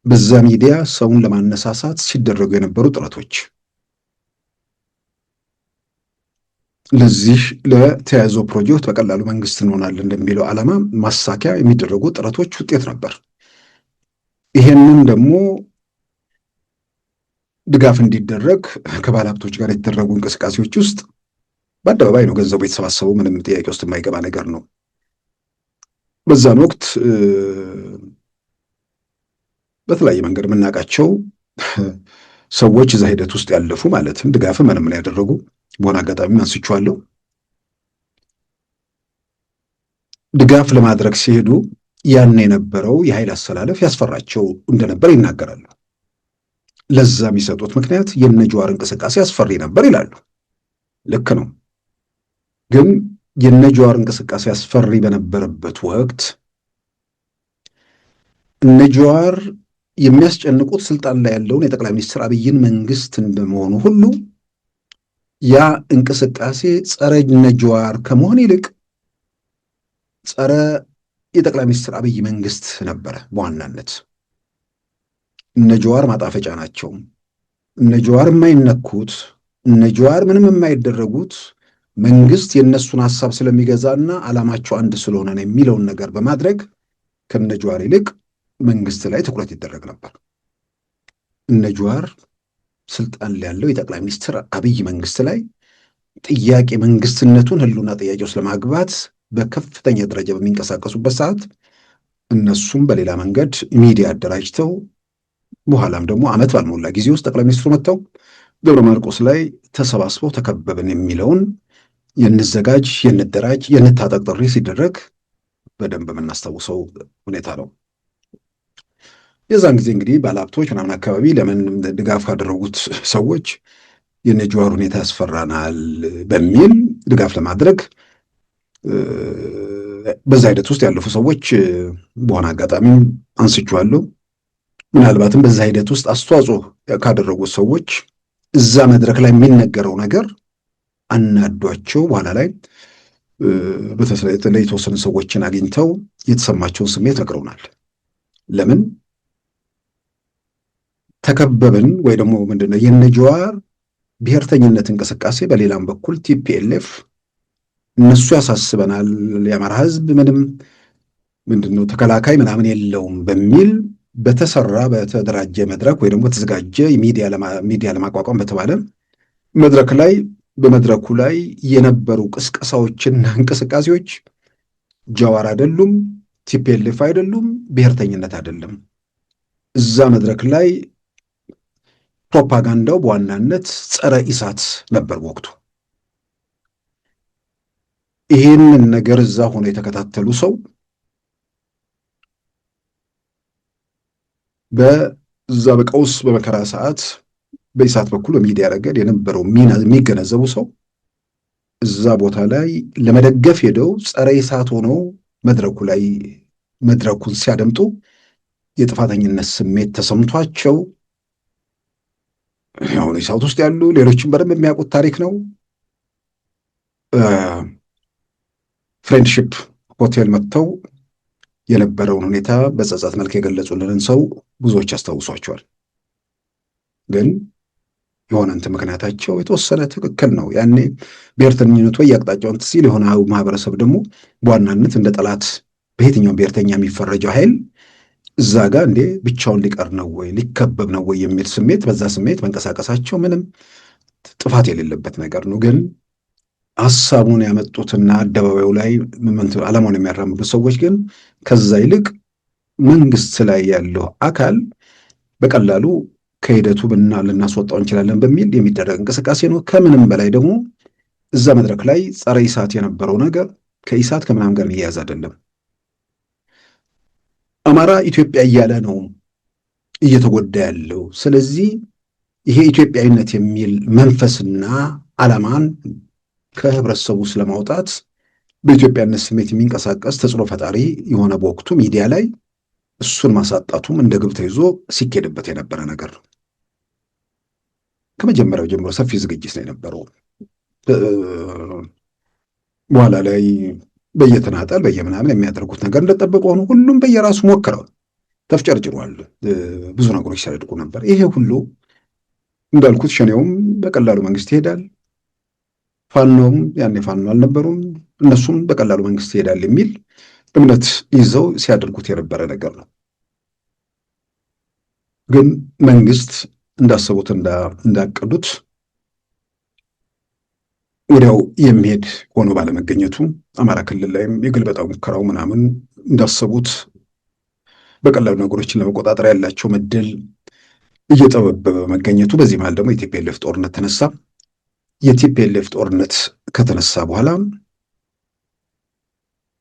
በዛ ሚዲያ ሰውን ለማነሳሳት ሲደረጉ የነበሩ ጥረቶች ለዚህ ለተያዘው ፕሮጀክት በቀላሉ መንግስት እንሆናለን እንደሚለው ዓላማ ማሳኪያ የሚደረጉ ጥረቶች ውጤት ነበር። ይሄንን ደግሞ ድጋፍ እንዲደረግ ከባለ ሀብቶች ጋር የተደረጉ እንቅስቃሴዎች ውስጥ በአደባባይ ነው ገንዘቡ የተሰባሰበው። ምንም ጥያቄ ውስጥ የማይገባ ነገር ነው። በዛን ወቅት በተለያየ መንገድ የምናውቃቸው ሰዎች እዛ ሂደት ውስጥ ያለፉ ማለትም ድጋፍ ምንም ያደረጉ በሆነ አጋጣሚ አንስቼዋለሁ። ድጋፍ ለማድረግ ሲሄዱ ያን የነበረው የኃይል አሰላለፍ ያስፈራቸው እንደነበር ይናገራሉ። ለዛ የሚሰጡት ምክንያት የነጅዋር እንቅስቃሴ አስፈሪ ነበር ይላሉ። ልክ ነው። ግን የነጅዋር እንቅስቃሴ አስፈሪ በነበረበት ወቅት እነጅዋር የሚያስጨንቁት ስልጣን ላይ ያለውን የጠቅላይ ሚኒስትር አብይን መንግስት እንደመሆኑ ሁሉ ያ እንቅስቃሴ ጸረ እነጅዋር ከመሆን ይልቅ ጸረ የጠቅላይ ሚኒስትር አብይ መንግስት ነበረ በዋናነት። እነጅዋር ማጣፈጫ ናቸው። እነጅዋር የማይነኩት፣ እነጅዋር ምንም የማይደረጉት መንግስት የእነሱን ሀሳብ ስለሚገዛና ዓላማቸው አንድ ስለሆነ ነው የሚለውን ነገር በማድረግ ከነጅዋር ይልቅ መንግስት ላይ ትኩረት ይደረግ ነበር። እነጅዋር ስልጣን ላይ ያለው የጠቅላይ ሚኒስትር አብይ መንግስት ላይ ጥያቄ መንግስትነቱን ህልውና ጥያቄ ውስጥ ለማግባት በከፍተኛ ደረጃ በሚንቀሳቀሱበት ሰዓት እነሱም በሌላ መንገድ ሚዲያ አደራጅተው በኋላም ደግሞ ዓመት ባልሞላ ጊዜ ውስጥ ጠቅላይ ሚኒስትሩ መጥተው ደብረ ማርቆስ ላይ ተሰባስበው ተከበብን የሚለውን የንዘጋጅ፣ የንደራጅ፣ የንታጠቅ ጥሪ ሲደረግ በደንብ የምናስታውሰው ሁኔታ ነው። የዛን ጊዜ እንግዲህ ባለሀብቶች ምናምን አካባቢ ለምን ድጋፍ ካደረጉት ሰዎች የነጅዋር ሁኔታ ያስፈራናል በሚል ድጋፍ ለማድረግ በዛ ሂደት ውስጥ ያለፉ ሰዎች በሆነ አጋጣሚ አንስቼዋለሁ። ምናልባትም በዛ ሂደት ውስጥ አስተዋጽኦ ካደረጉት ሰዎች እዛ መድረክ ላይ የሚነገረው ነገር አናዷቸው በኋላ ላይ በተለይ የተወሰኑ ሰዎችን አግኝተው የተሰማቸውን ስሜት ነግረውናል። ለምን ተከበብን ወይ ደግሞ ምንድነው የነጅዋር ብሔርተኝነት እንቅስቃሴ በሌላም በኩል ቲፒኤልኤፍ እነሱ ያሳስበናል፣ የአማራ ህዝብ ምንም ምንድነው ተከላካይ ምናምን የለውም በሚል በተሰራ በተደራጀ መድረክ ወይ ደግሞ በተዘጋጀ ሚዲያ ለማቋቋም በተባለ መድረክ ላይ በመድረኩ ላይ የነበሩ ቅስቀሳዎችና እንቅስቃሴዎች ጃዋር አይደሉም፣ ቲፒኤልኤፍ አይደሉም፣ ብሔርተኝነት አይደለም። እዛ መድረክ ላይ ፕሮፓጋንዳው በዋናነት ጸረ ኢሳት ነበር በወቅቱ። ይህንን ነገር እዛ ሆኖ የተከታተሉ ሰው በዛ በቀውስ በመከራ ሰዓት በኢሳት በኩል በሚዲያ ረገድ የነበረው ሚና የሚገነዘቡ ሰው እዛ ቦታ ላይ ለመደገፍ ሄደው ጸረ ኢሳት ሆነው መድረኩ ላይ መድረኩን ሲያደምጡ የጥፋተኝነት ስሜት ተሰምቷቸው አሁን ኢሳት ውስጥ ያሉ ሌሎችም በደንብ የሚያውቁት ታሪክ ነው። ፍሬንድሺፕ ሆቴል መጥተው የነበረውን ሁኔታ በጸጸት መልክ የገለጹልንን ሰው ብዙዎች ያስታውሷቸዋል። ግን የሆነ እንትን ምክንያታቸው የተወሰነ ትክክል ነው። ያኔ ብሔርተኝነቱ የአቅጣጫውን ሲል የሆነ ማህበረሰብ ደግሞ በዋናነት እንደ ጠላት በየትኛውም ብሔርተኛ የሚፈረጀው ኃይል እዛ ጋር እንዴ ብቻውን ሊቀር ነው ወይ ሊከበብ ነው ወይ የሚል ስሜት፣ በዛ ስሜት መንቀሳቀሳቸው ምንም ጥፋት የሌለበት ነገር ነው። ግን ሀሳቡን ያመጡትና አደባባዩ ላይ ዓላማውን የሚያራምዱ ሰዎች ግን ከዛ ይልቅ መንግስት ላይ ያለው አካል በቀላሉ ከሂደቱ ልናስወጣው እንችላለን በሚል የሚደረግ እንቅስቃሴ ነው። ከምንም በላይ ደግሞ እዛ መድረክ ላይ ጸረ ኢሳት የነበረው ነገር ከኢሳት ከምናምን ጋር የሚያያዝ አይደለም። አማራ ኢትዮጵያ እያለ ነው እየተጎዳ ያለው። ስለዚህ ይሄ ኢትዮጵያዊነት የሚል መንፈስና ዓላማን ከህብረተሰቡ ስለማውጣት በኢትዮጵያነት ስሜት የሚንቀሳቀስ ተጽዕኖ ፈጣሪ የሆነ በወቅቱ ሚዲያ ላይ እሱን ማሳጣቱም እንደ ግብ ተይዞ ሲኬድበት የነበረ ነገር ነው። ከመጀመሪያው ጀምሮ ሰፊ ዝግጅት ነው የነበረው። በኋላ ላይ በየተናጠል በየምናምን የሚያደርጉት ነገር እንደጠበቀ ሆኖ ሁሉም በየራሱ ሞክረው ተፍጨርጭሯል። ብዙ ነገሮች ሲያደርጉ ነበር። ይሄ ሁሉ እንዳልኩት ሸኔውም በቀላሉ መንግስት ይሄዳል፣ ፋኖም ያኔ ፋኖ አልነበሩም፣ እነሱም በቀላሉ መንግስት ይሄዳል የሚል እምነት ይዘው ሲያደርጉት የነበረ ነገር ነው። ግን መንግስት እንዳሰቡት እንዳቀዱት ወዲያው የሚሄድ ሆኖ ባለመገኘቱ አማራ ክልል ላይም የግልበጣው ሙከራው ምናምን እንዳሰቡት በቀላሉ ነገሮችን ለመቆጣጠር ያላቸው እድል እየጠበበ መገኘቱ፣ በዚህ መሃል ደግሞ የቲፒኤልኤፍ ጦርነት ተነሳ። የቲፒኤልኤፍ ጦርነት ከተነሳ በኋላ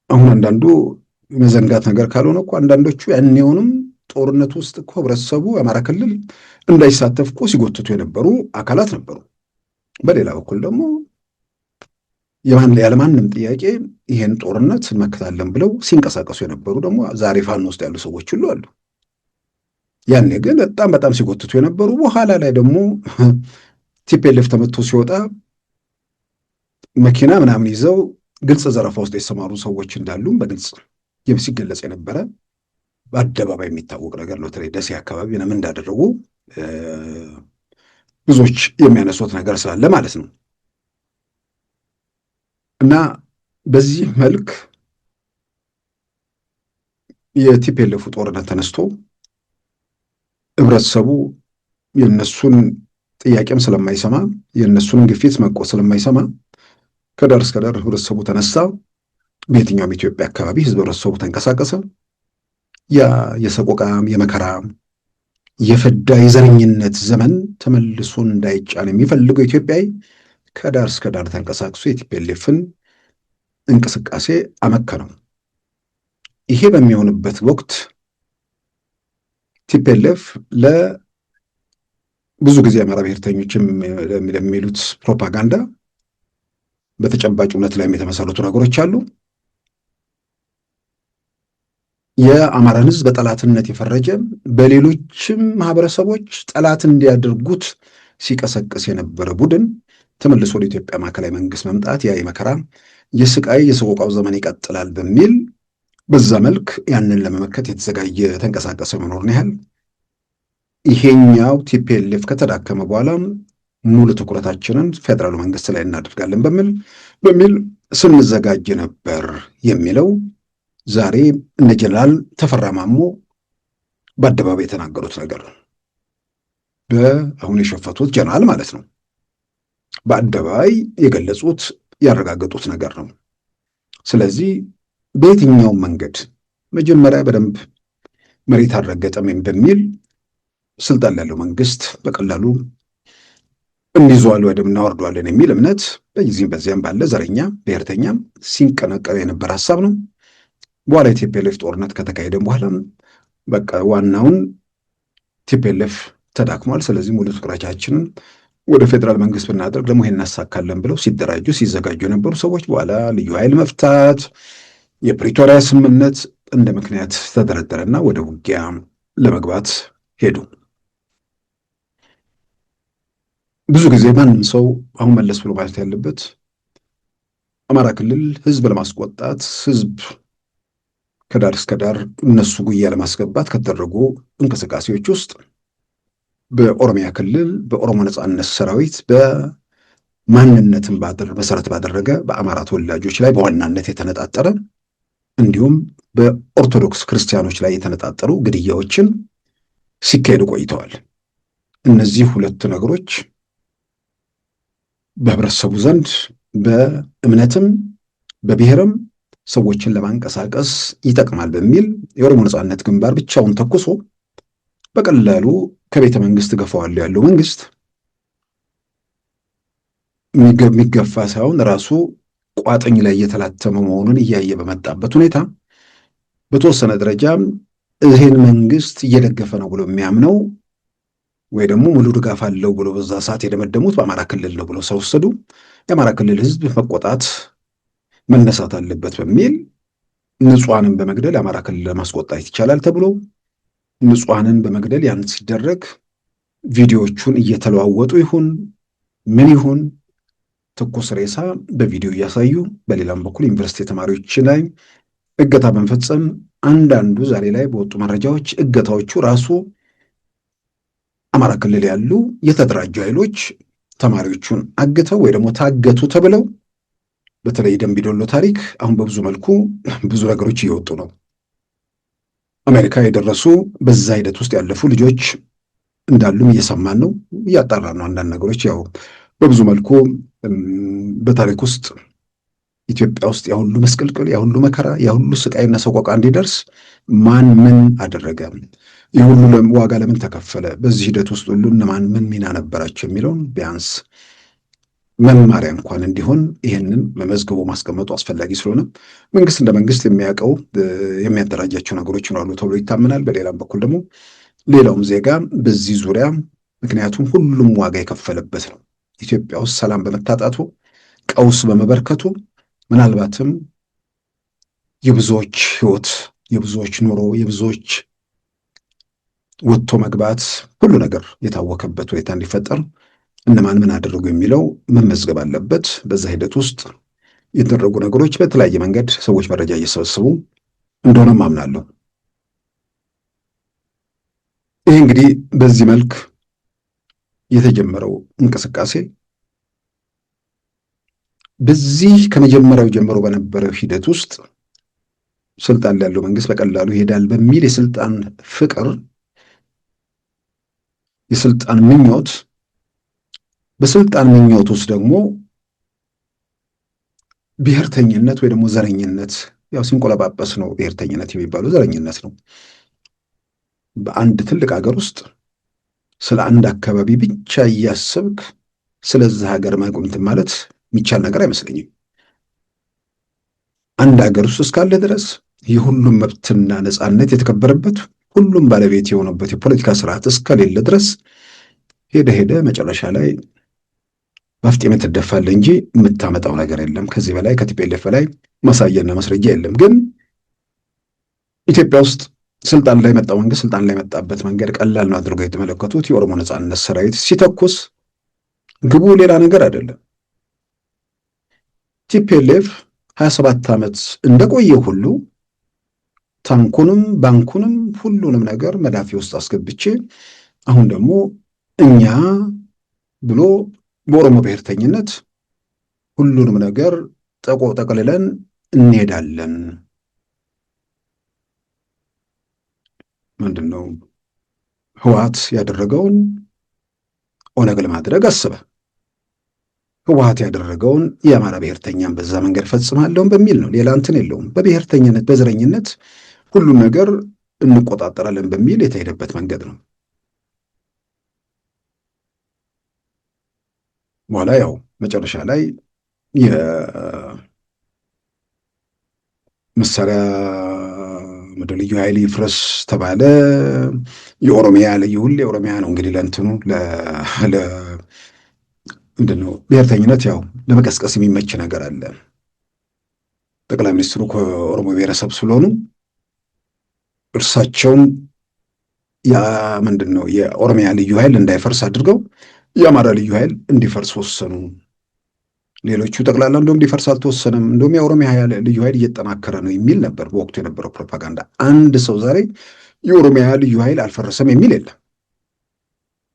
አሁን አንዳንዱ መዘንጋት ነገር ካልሆነ እኮ አንዳንዶቹ ያኔውንም ጦርነት ውስጥ እኮ ህብረተሰቡ የአማራ ክልል እንዳይሳተፍ እኮ ሲጎትቱ የነበሩ አካላት ነበሩ። በሌላ በኩል ደግሞ ያለማንም ጥያቄ ይሄን ጦርነት እንመክታለን ብለው ሲንቀሳቀሱ የነበሩ ደግሞ ዛሬ ፋኖ ውስጥ ያሉ ሰዎች ሁሉ አሉ። ያኔ ግን በጣም ሲጎትቱ የነበሩ፣ በኋላ ላይ ደግሞ ቲፒኤልኤፍ ተመቶ ሲወጣ መኪና ምናምን ይዘው ግልጽ ዘረፋ ውስጥ የተሰማሩ ሰዎች እንዳሉም በግልጽ ሲገለጽ የነበረ በአደባባይ የሚታወቅ ነገር ነው። በተለይ ደሴ አካባቢ ምን እንዳደረጉ ብዙዎች የሚያነሱት ነገር ስላለ ማለት ነው። እና በዚህ መልክ የቲፒኤልኤፉ ጦርነት ተነስቶ ህብረተሰቡ የነሱን ጥያቄም ስለማይሰማ የነሱን ግፊት መቆ ስለማይሰማ ከዳር እስከ ዳር ህብረተሰቡ ተነሳ። በየትኛውም ኢትዮጵያ አካባቢ ህብረተሰቡ ተንቀሳቀሰ። ያ የሰቆቃ የመከራ የፍዳ የዘረኝነት ዘመን ተመልሶ እንዳይጫን የሚፈልገው ኢትዮጵያዊ ከዳር እስከ ዳር ተንቀሳቅሶ የቲፒኤልኤፍን እንቅስቃሴ አመከነው። ይሄ በሚሆንበት ወቅት ቲፒኤልኤፍ ለብዙ ጊዜ አማራ ብሔርተኞችም ለሚሉት ፕሮፓጋንዳ በተጨባጭ እውነት ላይ የተመሰረቱ ነገሮች አሉ። የአማራን ህዝብ በጠላትነት የፈረጀ በሌሎችም ማህበረሰቦች ጠላት እንዲያደርጉት ሲቀሰቅስ የነበረ ቡድን ተመልሶ ወደ ኢትዮጵያ ማዕከላዊ መንግስት መምጣት ያ የመከራ የስቃይ የሰቆቃው ዘመን ይቀጥላል በሚል በዛ መልክ ያንን ለመመከት የተዘጋጀ ተንቀሳቀሰ መኖርን ያህል ይሄኛው ቲፒኤልኤፍ ከተዳከመ በኋላ ሙሉ ትኩረታችንን ፌዴራሉ መንግስት ላይ እናደርጋለን በሚል ስንዘጋጅ ነበር የሚለው ዛሬ እነ ጀነራል ተፈራ ማሞ በአደባባይ የተናገሩት ነገር ነው። በአሁን የሸፈቱት ጀነራል ማለት ነው። በአደባባይ የገለጹት ያረጋገጡት ነገር ነው። ስለዚህ በየትኛውም መንገድ መጀመሪያ በደንብ መሬት አልረገጠም በሚል ስልጣን ያለው መንግስት በቀላሉ እንይዘዋለን ወይም እናወርደዋለን የሚል እምነት በዚህም በዚያም ባለ ዘረኛ ብሔርተኛ ሲንቀነቀብ የነበረ ሀሳብ ነው። በኋላ የቲፒኤልኤፍ ጦርነት ከተካሄደ በኋላ በቃ ዋናውን ቲፒኤልኤፍ ተዳክሟል፣ ስለዚህ ሙሉ ትኩረታችንን ወደ ፌዴራል መንግስት ብናደርግ ደግሞ ይሄን እናሳካለን ብለው ሲደራጁ ሲዘጋጁ የነበሩ ሰዎች በኋላ ልዩ ኃይል መፍታት የፕሪቶሪያ ስምምነት እንደ ምክንያት ተደረደረና ወደ ውጊያ ለመግባት ሄዱ። ብዙ ጊዜ ማንም ሰው አሁን መለስ ብሎ ማለት ያለበት አማራ ክልል ህዝብ ለማስቆጣት ህዝብ ከዳር እስከ ዳር እነሱ ጉያ ለማስገባት ከተደረጉ እንቅስቃሴዎች ውስጥ በኦሮሚያ ክልል በኦሮሞ ነጻነት ሰራዊት በማንነትን መሰረት ባደረገ በአማራ ተወላጆች ላይ በዋናነት የተነጣጠረ እንዲሁም በኦርቶዶክስ ክርስቲያኖች ላይ የተነጣጠሩ ግድያዎችን ሲካሄዱ ቆይተዋል። እነዚህ ሁለት ነገሮች በህብረተሰቡ ዘንድ በእምነትም በብሔርም ሰዎችን ለማንቀሳቀስ ይጠቅማል በሚል የኦሮሞ ነጻነት ግንባር ብቻውን ተኩሶ በቀላሉ ከቤተ መንግስት ገፋዋል ያለው መንግስት የሚገፋ ሳይሆን ራሱ ቋጥኝ ላይ እየተላተመ መሆኑን እያየ በመጣበት ሁኔታ በተወሰነ ደረጃ ይህን መንግስት እየደገፈ ነው ብሎ የሚያምነው ወይ ደግሞ ሙሉ ድጋፍ አለው ብሎ በዛ ሰዓት የደመደሙት በአማራ ክልል ነው ብሎ ሰውሰዱ። የአማራ ክልል ህዝብ መቆጣት መነሳት አለበት በሚል ንጹሃንን በመግደል የአማራ ክልል ለማስቆጣት ይቻላል ተብሎ ንጹሃንን በመግደል ያን ሲደረግ ቪዲዮዎቹን እየተለዋወጡ ይሁን ምን ይሁን ትኩስ ሬሳ በቪዲዮ እያሳዩ በሌላም በኩል ዩኒቨርሲቲ ተማሪዎች ላይ እገታ በመፈጸም አንዳንዱ ዛሬ ላይ በወጡ መረጃዎች እገታዎቹ ራሱ አማራ ክልል ያሉ የተደራጁ ኃይሎች ተማሪዎቹን አግተው ወይ ደግሞ ታገቱ ተብለው በተለይ ደምቢዶሎ ታሪክ አሁን በብዙ መልኩ ብዙ ነገሮች እየወጡ ነው። አሜሪካ የደረሱ በዛ ሂደት ውስጥ ያለፉ ልጆች እንዳሉም እየሰማን ነው፣ እያጣራ ነው። አንዳንድ ነገሮች ያው በብዙ መልኩ በታሪክ ውስጥ ኢትዮጵያ ውስጥ ያሁሉ መስቀልቅል፣ ያሁሉ መከራ፣ ያሁሉ ስቃይና ሰቆቃ እንዲደርስ ማን ምን አደረገ? የሁሉ ዋጋ ለምን ተከፈለ? በዚህ ሂደት ውስጥ ሁሉ እነማን ምን ሚና ነበራቸው የሚለውን ቢያንስ መማሪያ እንኳን እንዲሆን ይህንን መመዝገቡ ማስቀመጡ አስፈላጊ ስለሆነ መንግስት እንደ መንግስት የሚያውቀው የሚያደራጃቸው ነገሮች ይኖራሉ ተብሎ ይታመናል። በሌላም በኩል ደግሞ ሌላውም ዜጋ በዚህ ዙሪያ ምክንያቱም ሁሉም ዋጋ የከፈለበት ነው። ኢትዮጵያ ውስጥ ሰላም በመታጣቱ ቀውስ በመበርከቱ ምናልባትም የብዙዎች ህይወት፣ የብዙዎች ኑሮ፣ የብዙዎች ወጥቶ መግባት ሁሉ ነገር የታወከበት ሁኔታ እንዲፈጠር እነማን ምን አደረጉ የሚለው መመዝገብ አለበት። በዛ ሂደት ውስጥ የተደረጉ ነገሮች በተለያየ መንገድ ሰዎች መረጃ እየሰበሰቡ እንደሆነም አምናለሁ። ይህ እንግዲህ በዚህ መልክ የተጀመረው እንቅስቃሴ በዚህ ከመጀመሪያው ጀምሮ በነበረው ሂደት ውስጥ ስልጣን ላይ ያለው መንግስት በቀላሉ ይሄዳል በሚል የስልጣን ፍቅር፣ የስልጣን ምኞት፣ በስልጣን ምኞት ውስጥ ደግሞ ብሔርተኝነት ወይ ደግሞ ዘረኝነት ያው ሲንቆለጳጰስ ነው። ብሔርተኝነት የሚባለው ዘረኝነት ነው። በአንድ ትልቅ ሀገር ውስጥ ስለ አንድ አካባቢ ብቻ እያሰብክ ስለዚህ ሀገር ማቆምትን ማለት የሚቻል ነገር አይመስለኝም። አንድ ሀገር ውስጥ እስካለ ድረስ የሁሉም መብትና ነፃነት የተከበረበት ሁሉም ባለቤት የሆነበት የፖለቲካ ስርዓት እስከሌለ ድረስ ሄደ መጨረሻ ላይ በአፍጢም ትደፋለህ እንጂ የምታመጣው ነገር የለም። ከዚህ በላይ ከቲፒኤልኤፍ በላይ ማሳያና ማስረጃ የለም። ግን ኢትዮጵያ ውስጥ ስልጣን ላይ መጣው መንግስት ስልጣን ላይ መጣበት መንገድ ቀላል ነው አድርገው የተመለከቱት የኦሮሞ ነፃነት ሰራዊት ሲተኩስ ግቡ ሌላ ነገር አይደለም። ቲፒኤልኤፍ 27 ዓመት እንደቆየ ሁሉ ታንኩንም ባንኩንም ሁሉንም ነገር መዳፊ ውስጥ አስገብቼ አሁን ደግሞ እኛ ብሎ በኦሮሞ ብሔርተኝነት ሁሉንም ነገር ጠቅልለን እንሄዳለን። ምንድን ነው ህወሓት ያደረገውን ኦነግ ለማድረግ አስበ፣ ህወሓት ያደረገውን የአማራ ብሔርተኛን በዛ መንገድ ፈጽማለሁም በሚል ነው። ሌላ እንትን የለውም። በብሔርተኝነት በዘረኝነት ሁሉም ነገር እንቆጣጠራለን በሚል የተሄደበት መንገድ ነው። በኋላ ያው መጨረሻ ላይ የመሳሪያ ምድር ልዩ ኃይል ይፍረስ ተባለ። የኦሮሚያ ልዩ ሁሌ የኦሮሚያ ነው እንግዲህ ለእንትኑ ምንድን ነው ብሔርተኝነት ያው ለመቀስቀስ የሚመች ነገር አለ። ጠቅላይ ሚኒስትሩ ከኦሮሞ ብሔረሰብ ስለሆኑ እርሳቸውን ምንድን ነው የኦሮሚያ ልዩ ኃይል እንዳይፈርስ አድርገው የአማራ ልዩ ኃይል እንዲፈርስ ወሰኑ። ሌሎቹ ጠቅላላ እንደውም እንዲፈርስ አልተወሰነም፣ እንደውም የኦሮሚያ ልዩ ኃይል እየጠናከረ ነው የሚል ነበር በወቅቱ የነበረው ፕሮፓጋንዳ። አንድ ሰው ዛሬ የኦሮሚያ ልዩ ኃይል አልፈረሰም የሚል የለም።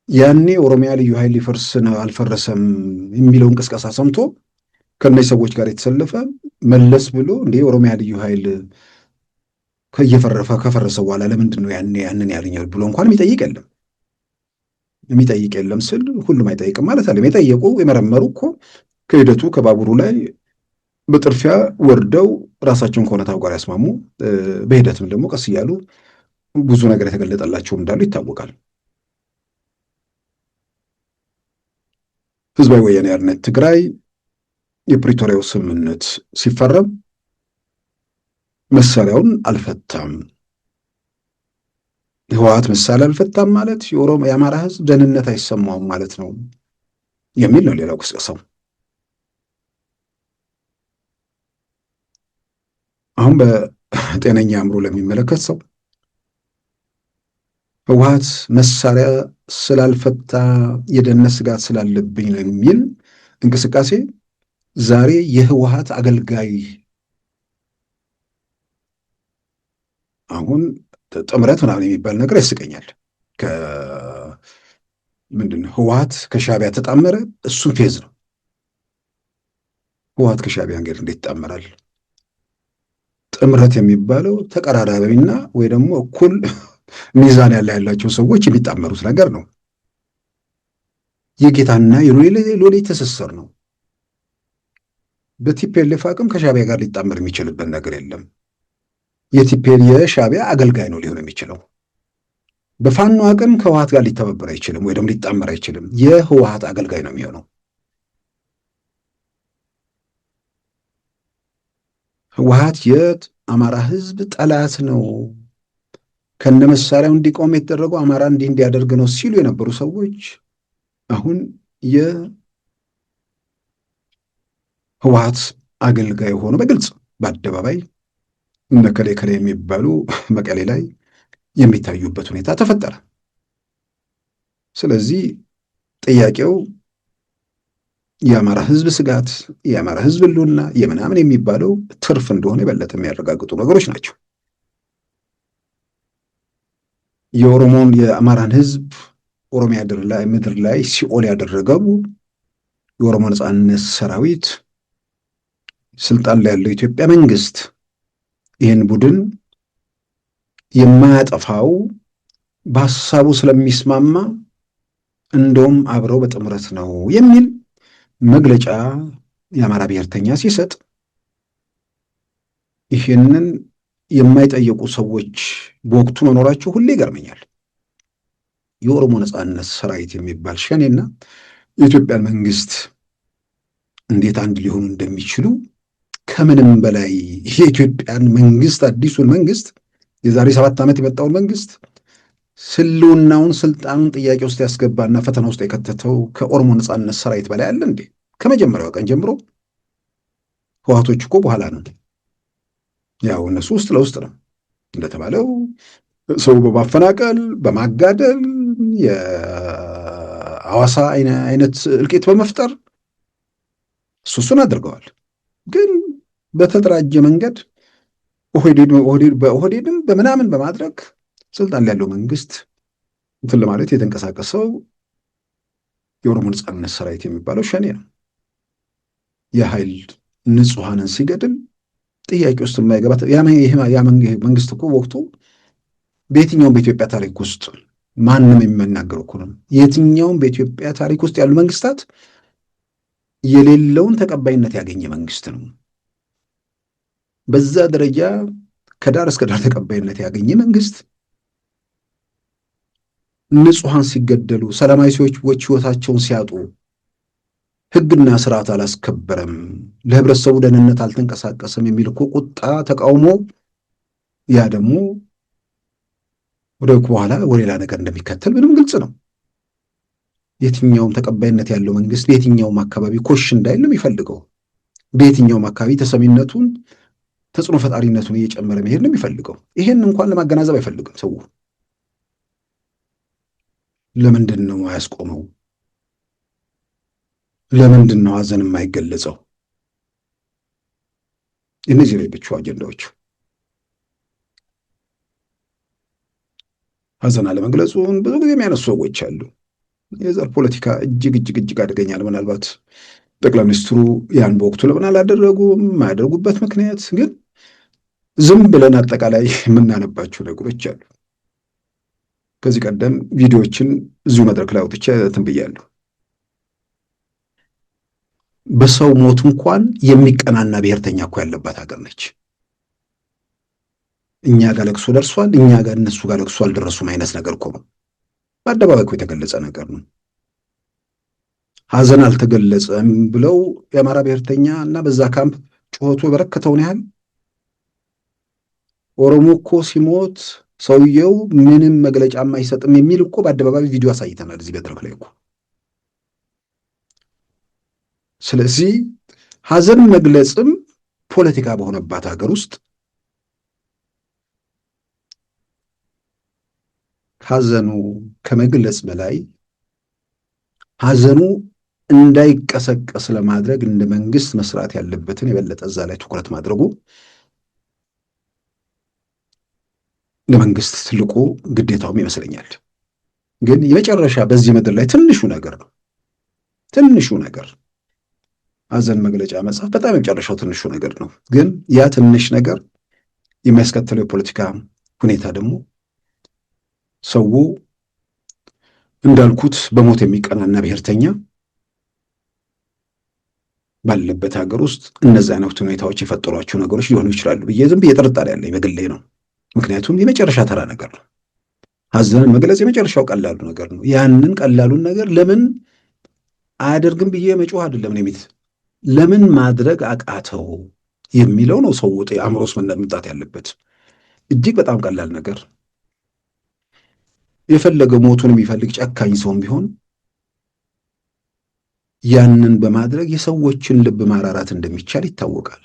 ያኔ ኦሮሚያ ልዩ ኃይል ሊፈርስ ነው አልፈረሰም የሚለውን ቅስቀሳ ሰምቶ ከእነዚህ ሰዎች ጋር የተሰለፈ መለስ ብሎ እንደ የኦሮሚያ ልዩ ኃይል ከፈረሰ በኋላ ለምንድን ነው ያንን ያልኛል ብሎ እንኳን የሚጠይቅ የለም። የሚጠይቅ የለም ስል ሁሉም አይጠይቅም ማለት አለ። የጠየቁ የመረመሩ እኮ ከሂደቱ ከባቡሩ ላይ በጥርፊያ ወርደው ራሳቸውን ከእውነታው ጋር ያስማሙ፣ በሂደትም ደግሞ ቀስ እያሉ ብዙ ነገር የተገለጠላቸው እንዳሉ ይታወቃል። ህዝባዊ ወያኔ ሓርነት ትግራይ የፕሪቶሪያው ስምምነት ሲፈረም መሳሪያውን አልፈታም። ህወሓት መሳሪያ አልፈታም ማለት የአማራ ህዝብ ደህንነት አይሰማውም ማለት ነው የሚል ነው ሌላው ቅስቀሳው። አሁን በጤነኛ አእምሮ ለሚመለከት ሰው ህወሓት መሳሪያ ስላልፈታ የደህንነት ስጋት ስላለብኝ ነው የሚል እንቅስቃሴ ዛሬ የህወሓት አገልጋይ አሁን ጥምረት ምናምን የሚባል ነገር ያስቀኛል። ምንድን ነው ህወሓት ከሻዕቢያ ተጣመረ፣ እሱም ፌዝ ነው። ህወሓት ከሻዕቢያ እንግዲህ እንዴት ይጣመራል? ጥምረት የሚባለው ተቀራራቢና ወይ ደግሞ እኩል ሚዛን ያላቸው ሰዎች የሚጣመሩት ነገር ነው። የጌታና የሎሌ ትስስር ነው። በቲፒኤልኤፍ አቅም ከሻዕቢያ ጋር ሊጣመር የሚችልበት ነገር የለም። የሻዕቢያ አገልጋይ ነው ሊሆን የሚችለው። በፋኖ አቅም ከህወሓት ጋር ሊተባበር አይችልም፣ ወይ ደግሞ ሊጣመር አይችልም። የህወሓት አገልጋይ ነው የሚሆነው። ህወሓት የአማራ ህዝብ ጠላት ነው፣ ከነ መሳሪያው እንዲቆም የተደረገው አማራ እንዲያደርግ ነው ሲሉ የነበሩ ሰዎች አሁን የህወሓት አገልጋይ ሆኖ በግልጽ በአደባባይ እነ ከሌ ከሌ የሚባሉ መቀሌ ላይ የሚታዩበት ሁኔታ ተፈጠረ። ስለዚህ ጥያቄው የአማራ ህዝብ ስጋት፣ የአማራ ህዝብ ህልውና የምናምን የሚባለው ትርፍ እንደሆነ የበለጠ የሚያረጋግጡ ነገሮች ናቸው። የአማራን ህዝብ ኦሮሚያ ምድር ላይ ሲኦል ያደረገው የኦሮሞ ነጻነት ሰራዊት ስልጣን ላይ ያለው የኢትዮጵያ መንግስት ይህን ቡድን የማያጠፋው በሀሳቡ ስለሚስማማ እንደውም አብረው በጥምረት ነው የሚል መግለጫ የአማራ ብሔርተኛ ሲሰጥ ይህንን የማይጠየቁ ሰዎች በወቅቱ መኖራቸው ሁሌ ይገርመኛል። የኦሮሞ ነጻነት ሰራዊት የሚባል ሸኔና የኢትዮጵያን መንግስት እንዴት አንድ ሊሆኑ እንደሚችሉ ከምንም በላይ የኢትዮጵያን መንግስት አዲሱን መንግስት የዛሬ 7 ዓመት የመጣውን መንግስት ህልውናውን ስልጣኑን ጥያቄ ውስጥ ያስገባና ፈተና ውስጥ የከተተው ከኦሮሞ ነጻነት ሰራዊት በላይ አለ እንዴ? ከመጀመሪያው ቀን ጀምሮ ህወሓቶች እኮ በኋላ ነው፣ ያው እነሱ ውስጥ ለውስጥ ነው እንደተባለው ሰው በማፈናቀል በማጋደል የሐዋሳ አይነት እልቂት በመፍጠር እሱን አድርገዋል። ግን በተደራጀ መንገድ በኦህዴድም በምናምን በማድረግ ስልጣን ላይ ያለው መንግስት እንትን ለማለት የተንቀሳቀሰው የኦሮሞ ነጻነት ሰራዊት የሚባለው ሸኔ ነው። የኃይል ንጹሐንን ሲገድል ጥያቄ ውስጥ የማይገባ ያ መንግስት እኮ ወቅቱ በየትኛውም በኢትዮጵያ ታሪክ ውስጥ ማንም የሚናገረው እኮ ነው። የትኛውም በኢትዮጵያ ታሪክ ውስጥ ያሉ መንግስታት የሌለውን ተቀባይነት ያገኘ መንግስት ነው። በዛ ደረጃ ከዳር እስከ ዳር ተቀባይነት ያገኘ መንግስት ንጹሐን ሲገደሉ፣ ሰላማዊ ሰዎች ህይወታቸውን ሲያጡ ህግና ስርዓት አላስከበረም፣ ለህብረተሰቡ ደህንነት አልተንቀሳቀሰም የሚል እኮ ቁጣ፣ ተቃውሞ ያ ደግሞ ወደ በኋላ ሌላ ነገር እንደሚከተል ምንም ግልጽ ነው። የትኛውም ተቀባይነት ያለው መንግስት በየትኛውም አካባቢ ኮሽ እንዳይል ነው የሚፈልገው። በየትኛውም አካባቢ ተሰሚነቱን ተጽዕኖ ፈጣሪነቱን እየጨመረ መሄድ ነው የሚፈልገው። ይሄን እንኳን ለማገናዘብ አይፈልግም ሰው። ለምንድን ነው አያስቆመው? ለምንድን ነው ሀዘን የማይገለጸው? እነዚህ ናቸው አጀንዳዎቹ። ሀዘን አለመግለጹን ብዙ ጊዜ የሚያነሱ ሰዎች አሉ። የዘር ፖለቲካ እጅግ አደገኛል። ምናልባት ጠቅላይ ሚኒስትሩ ያን በወቅቱ ለምን አላደረጉም? የማያደርጉበት ምክንያት ግን ዝም ብለን አጠቃላይ የምናነባቸው ነገሮች አሉ። ከዚህ ቀደም ቪዲዮዎችን እዚሁ መድረክ ላይ አውጥቼ እንትን ብያለሁ። በሰው ሞት እንኳን የሚቀናና ብሔርተኛ እኮ ያለባት ሀገር ነች። እኛ ጋር ለቅሶ ደርሷል፣ እኛ ጋር እነሱ ጋር ለቅሶ አልደረሱም አይነት ነገር እኮ ነው። በአደባባይ እኮ የተገለጸ ነገር ነው። ሀዘን አልተገለጸም ብለው የአማራ ብሔርተኛ እና በዛ ካምፕ ጩኸቱ የበረከተውን ያህል ኦሮሞ እኮ ሲሞት ሰውየው ምንም መግለጫ አይሰጥም የሚል እኮ በአደባባይ ቪዲዮ አሳይተናል እዚህ መድረክ ላይ እኮ። ስለዚህ ሀዘን መግለጽም ፖለቲካ በሆነባት ሀገር ውስጥ ሀዘኑ ከመግለጽ በላይ ሀዘኑ እንዳይቀሰቀስ ለማድረግ እንደ መንግስት መስራት ያለበትን የበለጠ እዛ ላይ ትኩረት ማድረጉ ለመንግስት ትልቁ ግዴታውም ይመስለኛል። ግን የመጨረሻ በዚህ ምድር ላይ ትንሹ ነገር ሀዘን መግለጫ መጻፍ በጣም የመጨረሻው ትንሹ ነገር ነው። ግን ያ ትንሽ ነገር የሚያስከትለው የፖለቲካ ሁኔታ ደግሞ ሰው እንዳልኩት በሞት የሚቀናና ብሔርተኛ ባለበት ሀገር ውስጥ እነዚህ አይነት ሁኔታዎች የፈጠሯቸው ነገሮች ሊሆኑ ይችላሉ ብዬ ዝም ብዬ ጥርጣሬ ያለኝ በግሌ ነው። ምክንያቱም የመጨረሻ ተራ ነገር ነው። ሀዘንን መግለጽ የመጨረሻው ቀላሉ ነገር ነው። ያንን ቀላሉን ነገር ለምን አያደርግም ብዬ መጮህ አይደለም የሚት ለምን ማድረግ አቃተው የሚለው ነው ሰው አእምሮስ መምጣት ያለበት። እጅግ በጣም ቀላል ነገር የፈለገ ሞቱን የሚፈልግ ጨካኝ ሰውም ቢሆን ያንን በማድረግ የሰዎችን ልብ ማራራት እንደሚቻል ይታወቃል።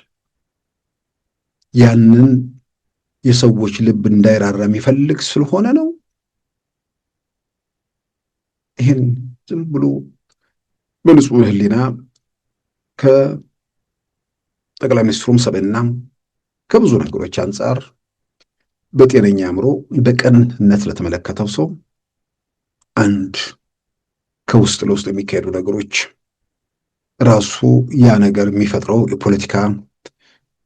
ያንን የሰዎች ልብ እንዳይራራ የሚፈልግ ስለሆነ ነው። ይህን ዝም ብሎ በንጹህ ሕሊና ከጠቅላይ ሚኒስትሩም ሰብዕና ከብዙ ነገሮች አንጻር በጤነኛ አእምሮ በቅንነት ለተመለከተው ሰው አንድ ከውስጥ ለውስጥ የሚካሄዱ ነገሮች ራሱ ያ ነገር የሚፈጥረው የፖለቲካ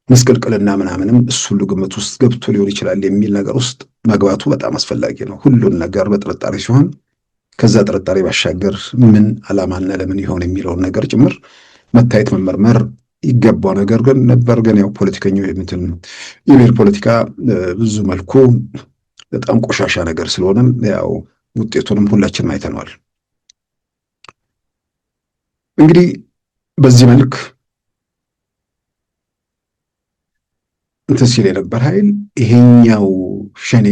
ምስቅልቅልና ምናምንም እሱ ሁሉ ግምት ውስጥ ገብቶ ሊሆን ይችላል የሚል ነገር ውስጥ መግባቱ በጣም አስፈላጊ ነው። ሁሉን ነገር በጥርጣሬ ሲሆን ከዛ ጥርጣሬ ባሻገር ምን ዓላማና ለምን ይሆን የሚለውን ነገር ጭምር መታየት መመርመር ይገባው ነገር ግን ነበር። ግን ያው ፖለቲከኛው የብሔር ፖለቲካ ብዙ መልኩ በጣም ቆሻሻ ነገር ስለሆነ ያው ውጤቱንም ሁላችንም አይተነዋል። እንግዲህ በዚህ መልክ እንትን ሲል የነበር ኃይል ይሄኛው ሸኔ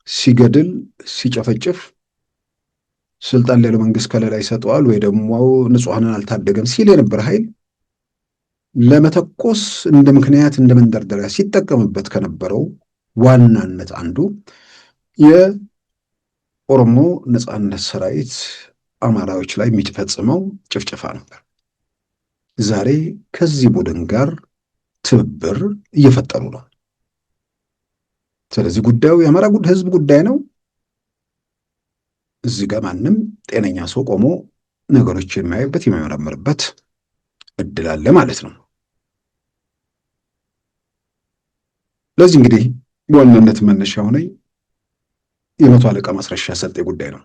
ሲገድል ሲጨፈጭፍ ስልጣን ሌላ መንግስት ከለላ ይሰጠዋል ወይ ደግሞ ንጹሐንን አልታደገም ሲል የነበር ኃይል ለመተኮስ እንደ ምክንያት እንደ መንደርደሪያ ሲጠቀምበት ከነበረው ዋናነት አንዱ የኦሮሞ ነጻነት ሰራዊት አማራዎች ላይ የሚፈጽመው ጭፍጨፋ ነበር። ዛሬ ከዚህ ቡድን ጋር ትብብር እየፈጠሩ ነው። ስለዚህ ጉዳዩ የአማራ ህዝብ ጉዳይ ነው። እዚህ ጋር ማንም ጤነኛ ሰው ቆሞ ነገሮችን የሚያይበት የሚመረምርበት እድል አለ ማለት ነው። ለዚህ እንግዲህ በዋናነት መነሻ ሆነ የመቶ አለቃ ማስረሻ ሰጤ ጉዳይ ነው።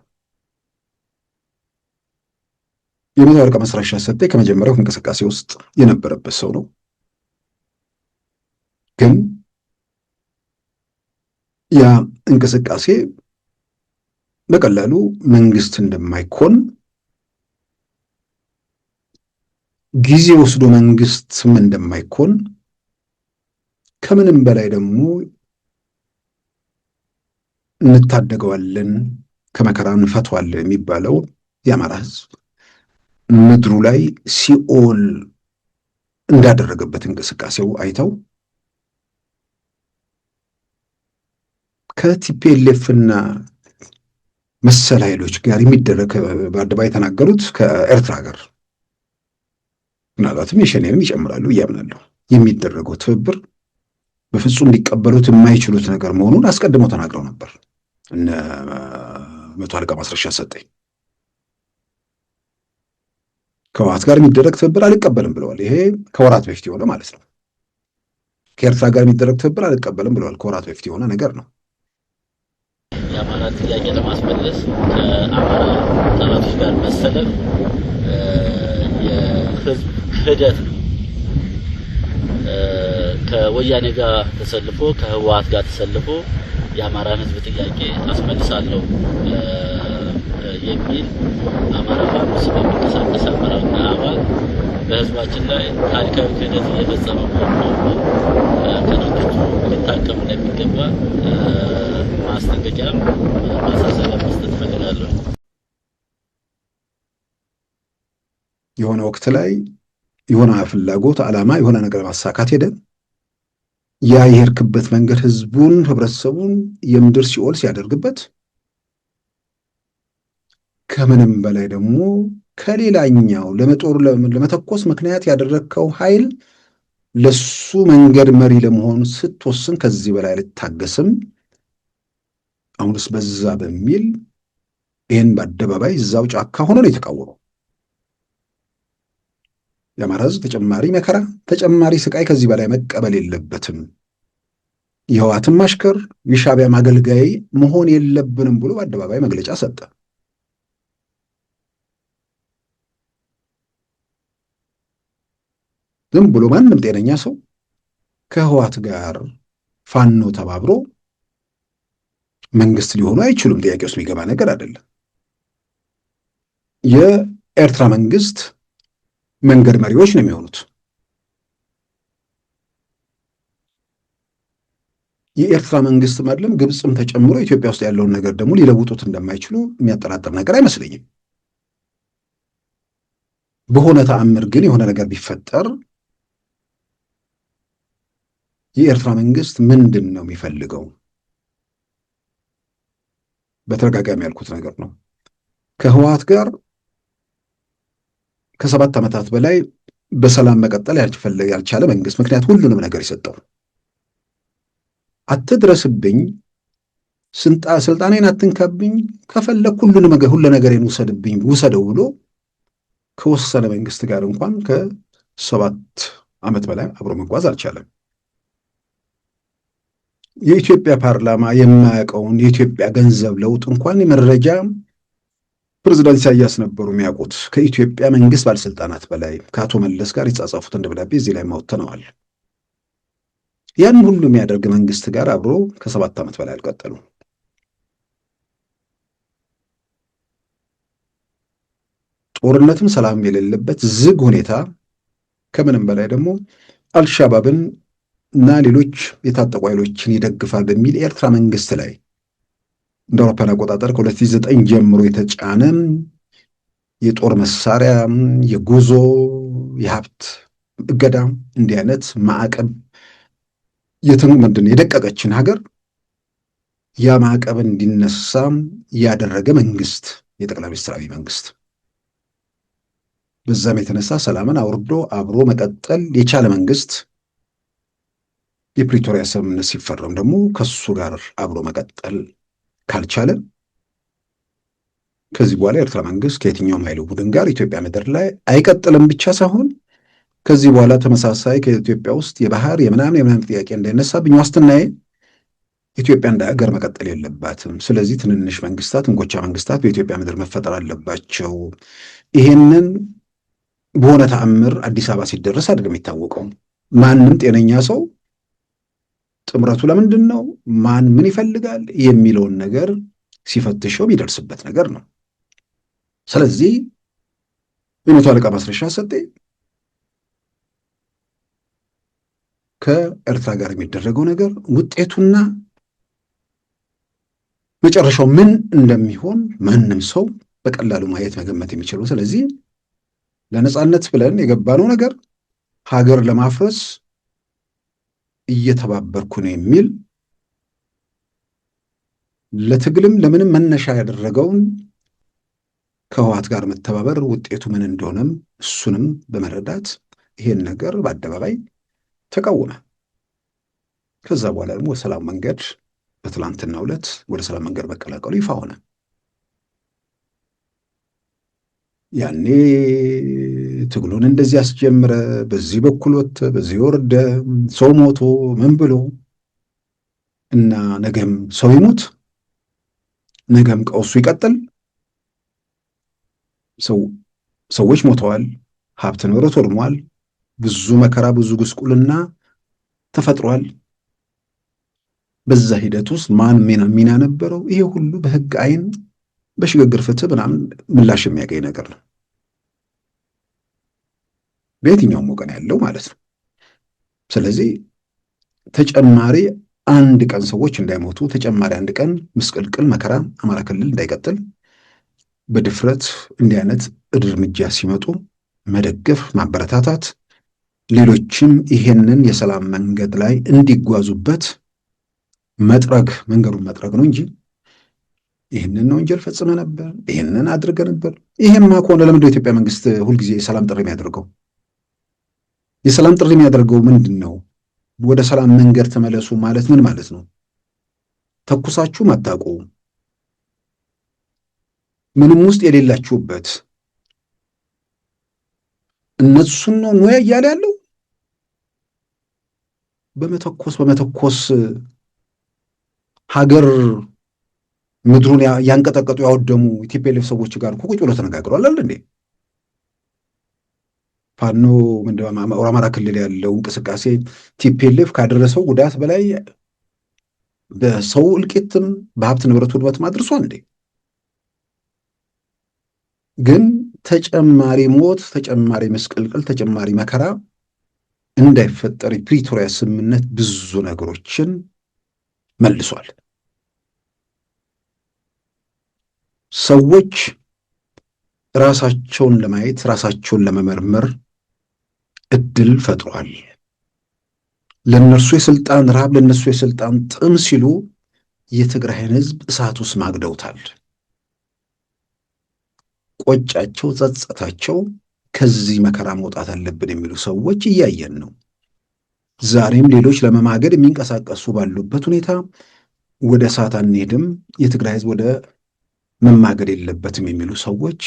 የመቶ አለቃ ማስረሻ ሰጤ ከመጀመሪያው እንቅስቃሴ ውስጥ የነበረበት ሰው ነው። ግን ያ እንቅስቃሴ በቀላሉ መንግስት እንደማይኮን ጊዜ ወስዶ መንግስትም እንደማይኮን ከምንም በላይ ደግሞ እንታደገዋለን ከመከራ እንፈተዋለን የሚባለው የአማራ ህዝብ ምድሩ ላይ ሲኦል እንዳደረገበት እንቅስቃሴው አይተው ከቲፒኤልኤፍና መሰል ኃይሎች ጋር የሚደረግ በአደባባይ የተናገሩት ከኤርትራ ጋር ምናልባትም የሸኔንም ይጨምራሉ እያምናለሁ የሚደረገው ትብብር በፍጹም ሊቀበሉት የማይችሉት ነገር መሆኑን አስቀድመው ተናግረው ነበር። እነ መቶ አለቃ ማስረሻ ሰጠኝ ከህወሓት ጋር የሚደረግ ትብብር አልቀበልም ብለዋል። ይሄ ከወራት በፊት የሆነ ማለት ነው። ከኤርትራ ጋር የሚደረግ ትብብር አልቀበልም ብለዋል። ከወራት በፊት የሆነ ነገር ነው። የአማራ ጥያቄ ለማስመለስ ከአማራ ጠላቶች ጋር መሰለፍ የህዝብ ክህደት ነው። ከወያኔ ጋር ተሰልፎ ከህወሓት ጋር ተሰልፎ የአማራን ህዝብ ጥያቄ አስመልሳለሁ የሚል አማራ ፋኖስ በሚንቀሳቀስ አመራርና አባል በህዝባችን ላይ ታሪካዊ ክህደት እየፈጸመ መሆኑን ከድርጅቱ ሊታቀም እንደሚገባ ማስጠንቀቂያም ማሳሰቢያ መስጠት እፈልጋለሁ። የሆነ ወቅት ላይ የሆነ ፍላጎት ዓላማ የሆነ ነገር ማሳካት ሄደ። ያ የሄድክበት መንገድ ህዝቡን ህብረተሰቡን የምድር ሲኦል ሲያደርግበት ከምንም በላይ ደግሞ ከሌላኛው ለመተኮስ ምክንያት ያደረግከው ኃይል ለሱ መንገድ መሪ ለመሆን ስትወስን ከዚህ በላይ ልታገስም አሁንስ በዛ በሚል ይህን በአደባባይ እዛው ጫካ ሆኖ ነው የተቃወመው። የአማራ ህዝብ ተጨማሪ መከራ ተጨማሪ ስቃይ ከዚህ በላይ መቀበል የለበትም፣ የህወሓትን ማሽከር የሻዕቢያ ማገልጋይ መሆን የለብንም ብሎ በአደባባይ መግለጫ ሰጠ። ዝም ብሎ ማንም ጤነኛ ሰው ከህወሓት ጋር ፋኖ ተባብሮ መንግስት ሊሆኑ አይችሉም። ጥያቄ ውስጥ የሚገባ ነገር አይደለም። የኤርትራ መንግስት መንገድ መሪዎች ነው የሚሆኑት። የኤርትራ መንግስት አይደለም ግብፅም ተጨምሮ ኢትዮጵያ ውስጥ ያለውን ነገር ደግሞ ሊለውጡት እንደማይችሉ የሚያጠራጥር ነገር አይመስለኝም። በሆነ ተአምር ግን የሆነ ነገር ቢፈጠር የኤርትራ መንግስት ምንድን ነው የሚፈልገው? በተደጋጋሚ ያልኩት ነገር ነው። ከህወሓት ጋር ከ7 ዓመታት በላይ በሰላም መቀጠል ያልቻለ መንግስት፣ ምክንያት ሁሉንም ነገር የሰጠው አትድረስብኝ፣ ስልጣኔን አትንካብኝ፣ ከፈለግ ሁሉ ነገሬን ውሰደው ብሎ ከወሰነ መንግስት ጋር እንኳን ከ7 ዓመት በላይ አብሮ መጓዝ አልቻለም። የኢትዮጵያ ፓርላማ የማያውቀውን የኢትዮጵያ ገንዘብ ለውጥ እንኳን የመረጃ ፕሬዝዳንት ኢሳያስ ነበሩ የሚያውቁት ከኢትዮጵያ መንግስት ባለስልጣናት በላይ ከአቶ መለስ ጋር የተጻጻፉትን ደብዳቤ እዚህ ላይ ማውጥተነዋል። ያን ሁሉ የሚያደርግ መንግስት ጋር አብሮ ከ7 ዓመት በላይ አልቀጠሉ። ጦርነትም ሰላም የሌለበት ዝግ ሁኔታ፣ ከምንም በላይ ደግሞ አልሻባብን እና ሌሎች የታጠቁ ኃይሎችን ይደግፋል በሚል የኤርትራ መንግስት ላይ እንደ አውሮፓውያን አቆጣጠር ከ2009 ጀምሮ የተጫነ የጦር መሳሪያ፣ የጉዞ፣ የሀብት እገዳ፣ እንዲህ አይነት ማዕቀብ የደቀቀችን ሀገር ያ ማዕቀብ እንዲነሳ ያደረገ መንግስት የጠቅላይ ሚኒስትር አብይ መንግስት፣ በዛም የተነሳ ሰላምን አውርዶ አብሮ መቀጠል የቻለ መንግስት የፕሪቶሪያ ስምምነት ሲፈረም ደግሞ ከሱ ጋር አብሮ መቀጠል ካልቻለ ከዚህ በኋላ የኤርትራ መንግስት ከየትኛውም ኃይል ቡድን ጋር ኢትዮጵያ ምድር ላይ አይቀጥልም ብቻ ሳይሆን ከዚህ በኋላ ተመሳሳይ ከኢትዮጵያ ውስጥ የባህር የምናምን ጥያቄ እንዳይነሳብኝ ዋስትናዬ ኢትዮጵያ እንደ ሀገር መቀጠል የለባትም። ስለዚህ ትንንሽ መንግስታት፣ እንጎቻ መንግስታት በኢትዮጵያ ምድር መፈጠር አለባቸው። ይሄንን በሆነ ተአምር አዲስ አበባ ሲደረስ አይደለም የሚታወቀው። ማንም ጤነኛ ሰው ጥምረቱ ለምንድን ነው፣ ማን ምን ይፈልጋል የሚለውን ነገር ሲፈትሸው የሚደርስበት ነገር ነው። ስለዚህ የመቶ አለቃ ማስረሻ ሰጤ ከኤርትራ ጋር የሚደረገው ነገር ውጤቱና መጨረሻው ምን እንደሚሆን ማንም ሰው በቀላሉ ማየት መገመት የሚችለው። ስለዚህ ለነጻነት ብለን የገባነው ነገር ሀገር ለማፍረስ እየተባበርኩ ነው የሚል ለትግልም ለምንም መነሻ ያደረገውን ከህወሓት ጋር መተባበር ውጤቱ ምን እንደሆነም እሱንም በመረዳት ይሄን ነገር በአደባባይ ተቃወመ። ከዛ በኋላ ደግሞ በሰላም መንገድ በትላንትናው ዕለት ወደ ሰላም መንገድ መቀላቀሉ ይፋ ሆነ። ያኔ ትግሉን እንደዚህ አስጀምረ፣ በዚህ በኩል ወጥተ፣ በዚህ ወርደ፣ ሰው ሞቶ ምን ብሎ እና ነገም ሰው ይሞት፣ ነገም ቀውሱ ይቀጥል፣ ሰዎች ሞተዋል፣ ሀብት ንብረት ወድሟል፣ ብዙ መከራ ብዙ ጉስቁልና ተፈጥሯል። በዛ ሂደት ውስጥ ማን ሚና ነበረው? ይሄ ሁሉ በህግ አይን በሽግግር ፍትህ ምናምን ምላሽ የሚያገኝ ነገር ነው፣ በየትኛውም ወገን ያለው ማለት ነው። ስለዚህ ተጨማሪ አንድ ቀን ሰዎች እንዳይሞቱ፣ ተጨማሪ አንድ ቀን ምስቅልቅል መከራ አማራ ክልል እንዳይቀጥል በድፍረት እንዲህ አይነት እርምጃ ሲመጡ መደገፍ፣ ማበረታታት፣ ሌሎችም ይሄንን የሰላም መንገድ ላይ እንዲጓዙበት መጥረግ፣ መንገዱን መጥረግ ነው እንጂ ይህንን ወንጀል ፈጽመ ነበር፣ ይህንን አድርገ ነበር። ይሄማ ከሆነ ለምንድነው የኢትዮጵያ መንግስት ሁልጊዜ የሰላም ጥሪ የሚያደርገው? የሰላም ጥሪ የሚያደርገው ምንድን ነው? ወደ ሰላም መንገድ ተመለሱ ማለት ምን ማለት ነው? ተኩሳችሁ ማታውቁ፣ ምንም ውስጥ የሌላችሁበት እነሱን ነው ኖያ እያለ ያለው በመተኮስ ሀገር ምድሩን ያንቀጠቀጡ ያወደሙ ቲፒኤልኤፍ ሰዎች ጋር ቁጭ ብሎ ተነጋግሯል አይደል እንዴ? ፋኖ አማራ ክልል ያለው እንቅስቃሴ ቲፒኤልኤፍ ካደረሰው ጉዳት በላይ በሰው እልቂትም በሀብት ንብረት ውድመትም አድርሷል እንዴ? ግን ተጨማሪ ሞት፣ ተጨማሪ መስቀልቅል፣ ተጨማሪ መከራ እንዳይፈጠር የፕሪቶሪያ ስምምነት ብዙ ነገሮችን መልሷል። ሰዎች ራሳቸውን ለማየት ራሳቸውን ለመመርመር እድል ፈጥሯል። ለነርሱ የስልጣን ረሃብ፣ ለነሱ የስልጣን ጥም ሲሉ የትግራይን ህዝብ እሳት ውስጥ ማግደውታል። ቆጫቸው፣ ጸጸታቸው፣ ከዚህ መከራ መውጣት አለብን የሚሉ ሰዎች እያየን ነው። ዛሬም ሌሎች ለመማገድ የሚንቀሳቀሱ ባሉበት ሁኔታ ወደ እሳት አንሄድም፣ የትግራይ ህዝብ ወደ መማገድ የለበትም የሚሉ ሰዎች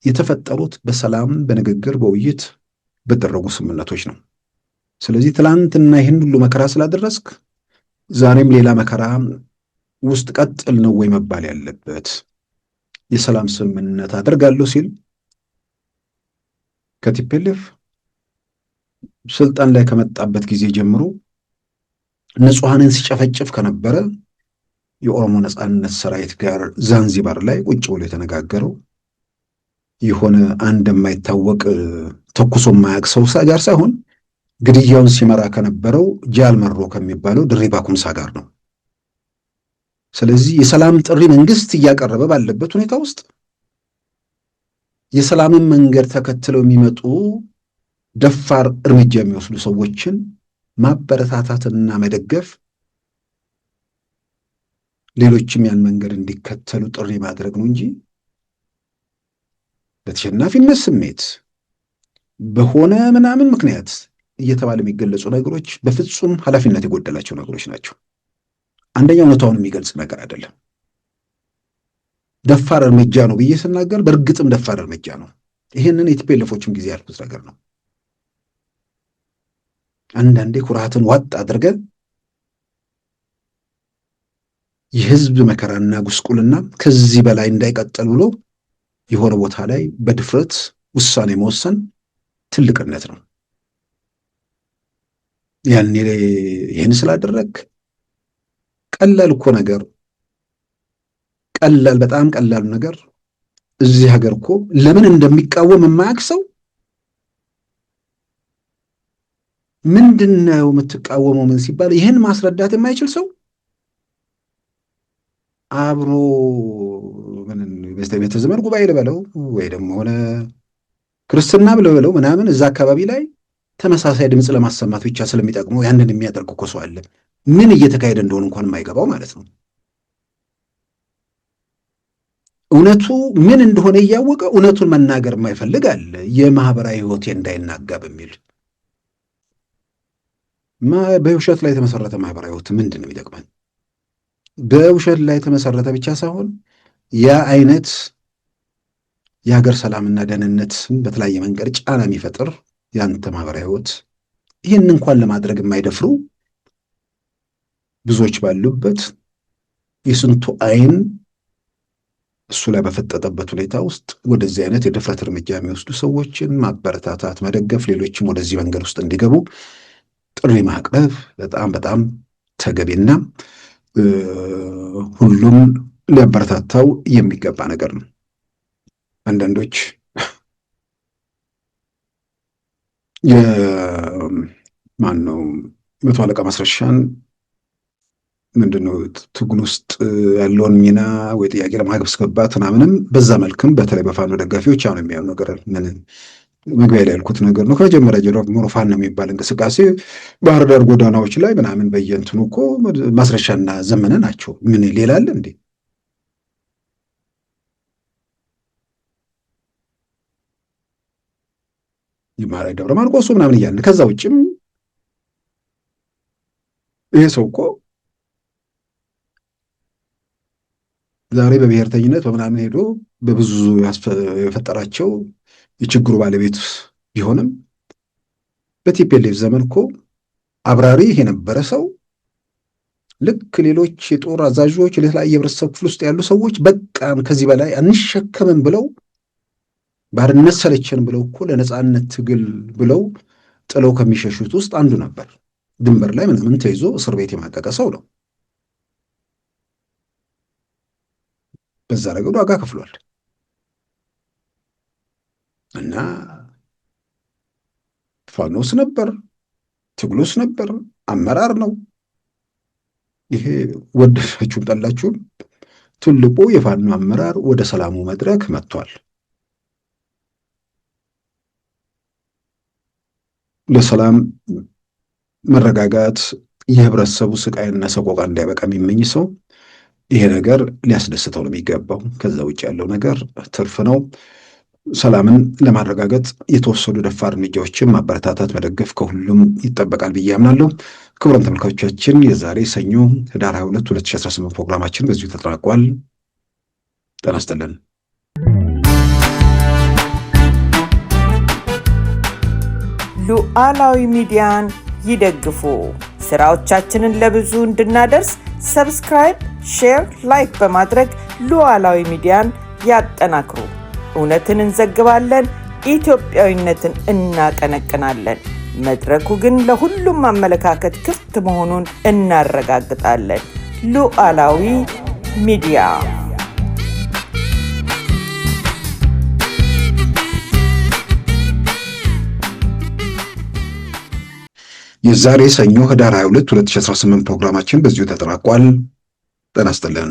የተፈጠሩት በሰላም በንግግር በውይይት በተደረጉ ስምምነቶች ነው። ስለዚህ ትላንትና ይህን ሁሉ መከራ ስላደረስክ ዛሬም ሌላ መከራ ውስጥ ቀጥል ነው ወይ መባል ያለበት? የሰላም ስምምነት አደርጋለሁ ሲል ከቲፒኤልኤፍ ስልጣን ላይ ከመጣበት ጊዜ ጀምሮ ንጹሐንን ሲጨፈጭፍ ከነበረ የኦሮሞ ነጻነት ሰራዊት ጋር ዛንዚባር ላይ ቁጭ ብሎ የተነጋገረው የሆነ አንድ የማይታወቅ ተኩሶ የማያውቅ ሰው ጋር ሳይሆን ግድያውን ሲመራ ከነበረው ጃልመሮ ከሚባለው ድሪባ ኩምሳ ጋር ነው። ስለዚህ የሰላም ጥሪ መንግስት እያቀረበ ባለበት ሁኔታ ውስጥ የሰላምን መንገድ ተከትለው የሚመጡ ደፋር እርምጃ የሚወስዱ ሰዎችን ማበረታታትና መደገፍ፣ ሌሎችም ያን መንገድ እንዲከተሉ ጥሪ ማድረግ ነው እንጂ በተሸናፊነት ስሜት በሆነ ምናምን ምክንያት እየተባለ የሚገለጹ ነገሮች በፍጹም ኃላፊነት የጎደላቸው ነገሮች ናቸው። አንደኛው እውነታውን የሚገልጽ ነገር አይደለም። ደፋር እርምጃ ነው ብዬ ስናገር በእርግጥም ደፋር እርምጃ ነው። ይህንን የቲፒኤልኤፎችም ጊዜ ያልኩት ነገር ነው። አንዳንዴ ኩራትን ዋጥ አድርገን የህዝብ መከራና ጉስቁልና ከዚህ በላይ እንዳይቀጥል ብሎ የሆነ ቦታ ላይ በድፍረት ውሳኔ መወሰን ትልቅነት ነው። ያኔ ይህን ስላደረግ ቀላል እኮ ነገር ቀላል በጣም ቀላሉ ነገር እዚህ ሀገር እኮ ለምን እንደሚቃወም የማያውቅ ሰው ምንድነው የምትቃወመው ምን ሲባል ይህን ማስረዳት የማይችል ሰው አብሮ ቤተ ዘመድ ጉባኤ ልበለው ወይ ደግሞ ሆነ ክርስትና ብለው ምናምን እዛ አካባቢ ላይ ተመሳሳይ ድምፅ ለማሰማት ብቻ ስለሚጠቅመው ያንን የሚያደርግ እኮ ሰው አለ። ምን እየተካሄደ እንደሆነ እንኳን የማይገባው ማለት ነው። እውነቱ ምን እንደሆነ እያወቀ እውነቱን መናገር የማይፈልግ አለ። የማህበራዊ ህይወቴ እንዳይናጋ በሚል በውሸት ላይ የተመሰረተ ማህበራዊ ህይወት ምንድን ነው የሚጠቅመን? በውሸት ላይ የተመሰረተ ብቻ ሳይሆን ያ አይነት የሀገር ሰላምና ደህንነት በተለያየ መንገድ ጫና የሚፈጥር ያንተ ማህበራዊ ህይወት ይህን እንኳን ለማድረግ የማይደፍሩ ብዙዎች ባሉበት የስንቱ አይን እሱ ላይ በፈጠጠበት ሁኔታ ውስጥ ወደዚህ አይነት የድፍረት እርምጃ የሚወስዱ ሰዎችን ማበረታታት፣ መደገፍ፣ ሌሎችም ወደዚህ መንገድ ውስጥ እንዲገቡ ጥሪ ማቅረብ በጣም በጣም ተገቢና ሁሉም ሊያበረታታው የሚገባ ነገር ነው። አንዳንዶች የማነው መቶ አለቃ ማስረሻን ምንድነው ትግል ውስጥ ያለውን ሚና ወይ ጥያቄ ለማስገባት ምናምንም በዛ መልክም በተለይ በፋኖ ደጋፊዎች አሁን የሚያዩ ነገር ምን መግቢያ ላይ ያልኩት ነገር ነው። ከመጀመሪያ ጀምሮ ፋኖ የሚባል እንቅስቃሴ ባህር ዳር ጎዳናዎች ላይ ምናምን በየእንትኑ እኮ ማስረሻና ዘመነ ናቸው። ምን ሌላ አለ እንዴ? ይማራይ ደብረ ማርቆስ ምናምን እያልን ከዛ ውጭም ይሄ ሰው እኮ ዛሬ በብሔርተኝነት በምናምን ሄዶ በብዙ የፈጠራቸው የችግሩ ባለቤት ቢሆንም በቲፒኤልኤፍ ዘመን እኮ አብራሪ የነበረ ሰው ልክ ሌሎች የጦር አዛዦች የተለያየ ህብረተሰብ ክፍል ውስጥ ያሉ ሰዎች በቃን ከዚህ በላይ አንሸከምም ብለው ባርነት ሰለቸን ብለው እኮ ለነጻነት ትግል ብለው ጥለው ከሚሸሹት ውስጥ አንዱ ነበር። ድንበር ላይ ምናምን ተይዞ እስር ቤት የማቀቀ ሰው ነው። በዛ ረገድ ዋጋ ከፍሏል እና ፋኖስ ነበር፣ ትግሉስ ነበር፣ አመራር ነው። ይሄ ወደዳችሁም ጠላችሁም ትልቁ የፋኖ አመራር ወደ ሰላሙ መድረክ መጥቷል። ለሰላም መረጋጋት የህብረተሰቡ ስቃይና ሰቆቃ እንዲያበቃ የሚመኝ ሰው ይሄ ነገር ሊያስደስተው ነው የሚገባው። ከዛ ውጭ ያለው ነገር ትርፍ ነው። ሰላምን ለማረጋገጥ የተወሰዱ ደፋር እርምጃዎችን ማበረታታት፣ መደገፍ ከሁሉም ይጠበቃል ብዬ አምናለሁ። ክቡራን ተመልካቾቻችን የዛሬ ሰኞ ህዳር 22 2018 ፕሮግራማችን በዚሁ ተጠናቋል። ጤና ይስጥልን። ሉዓላዊ ሚዲያን ይደግፉ። ስራዎቻችንን ለብዙ እንድናደርስ ሰብስክራይብ፣ ሼር፣ ላይክ በማድረግ ሉዓላዊ ሚዲያን ያጠናክሩ። እውነትን እንዘግባለን፣ ኢትዮጵያዊነትን እናቀነቅናለን። መድረኩ ግን ለሁሉም አመለካከት ክፍት መሆኑን እናረጋግጣለን። ሉዓላዊ ሚዲያ የዛሬ ሰኞ ህዳር 22 2018 ፕሮግራማችን በዚሁ ተጠናቋል። ጤና ይስጥልን።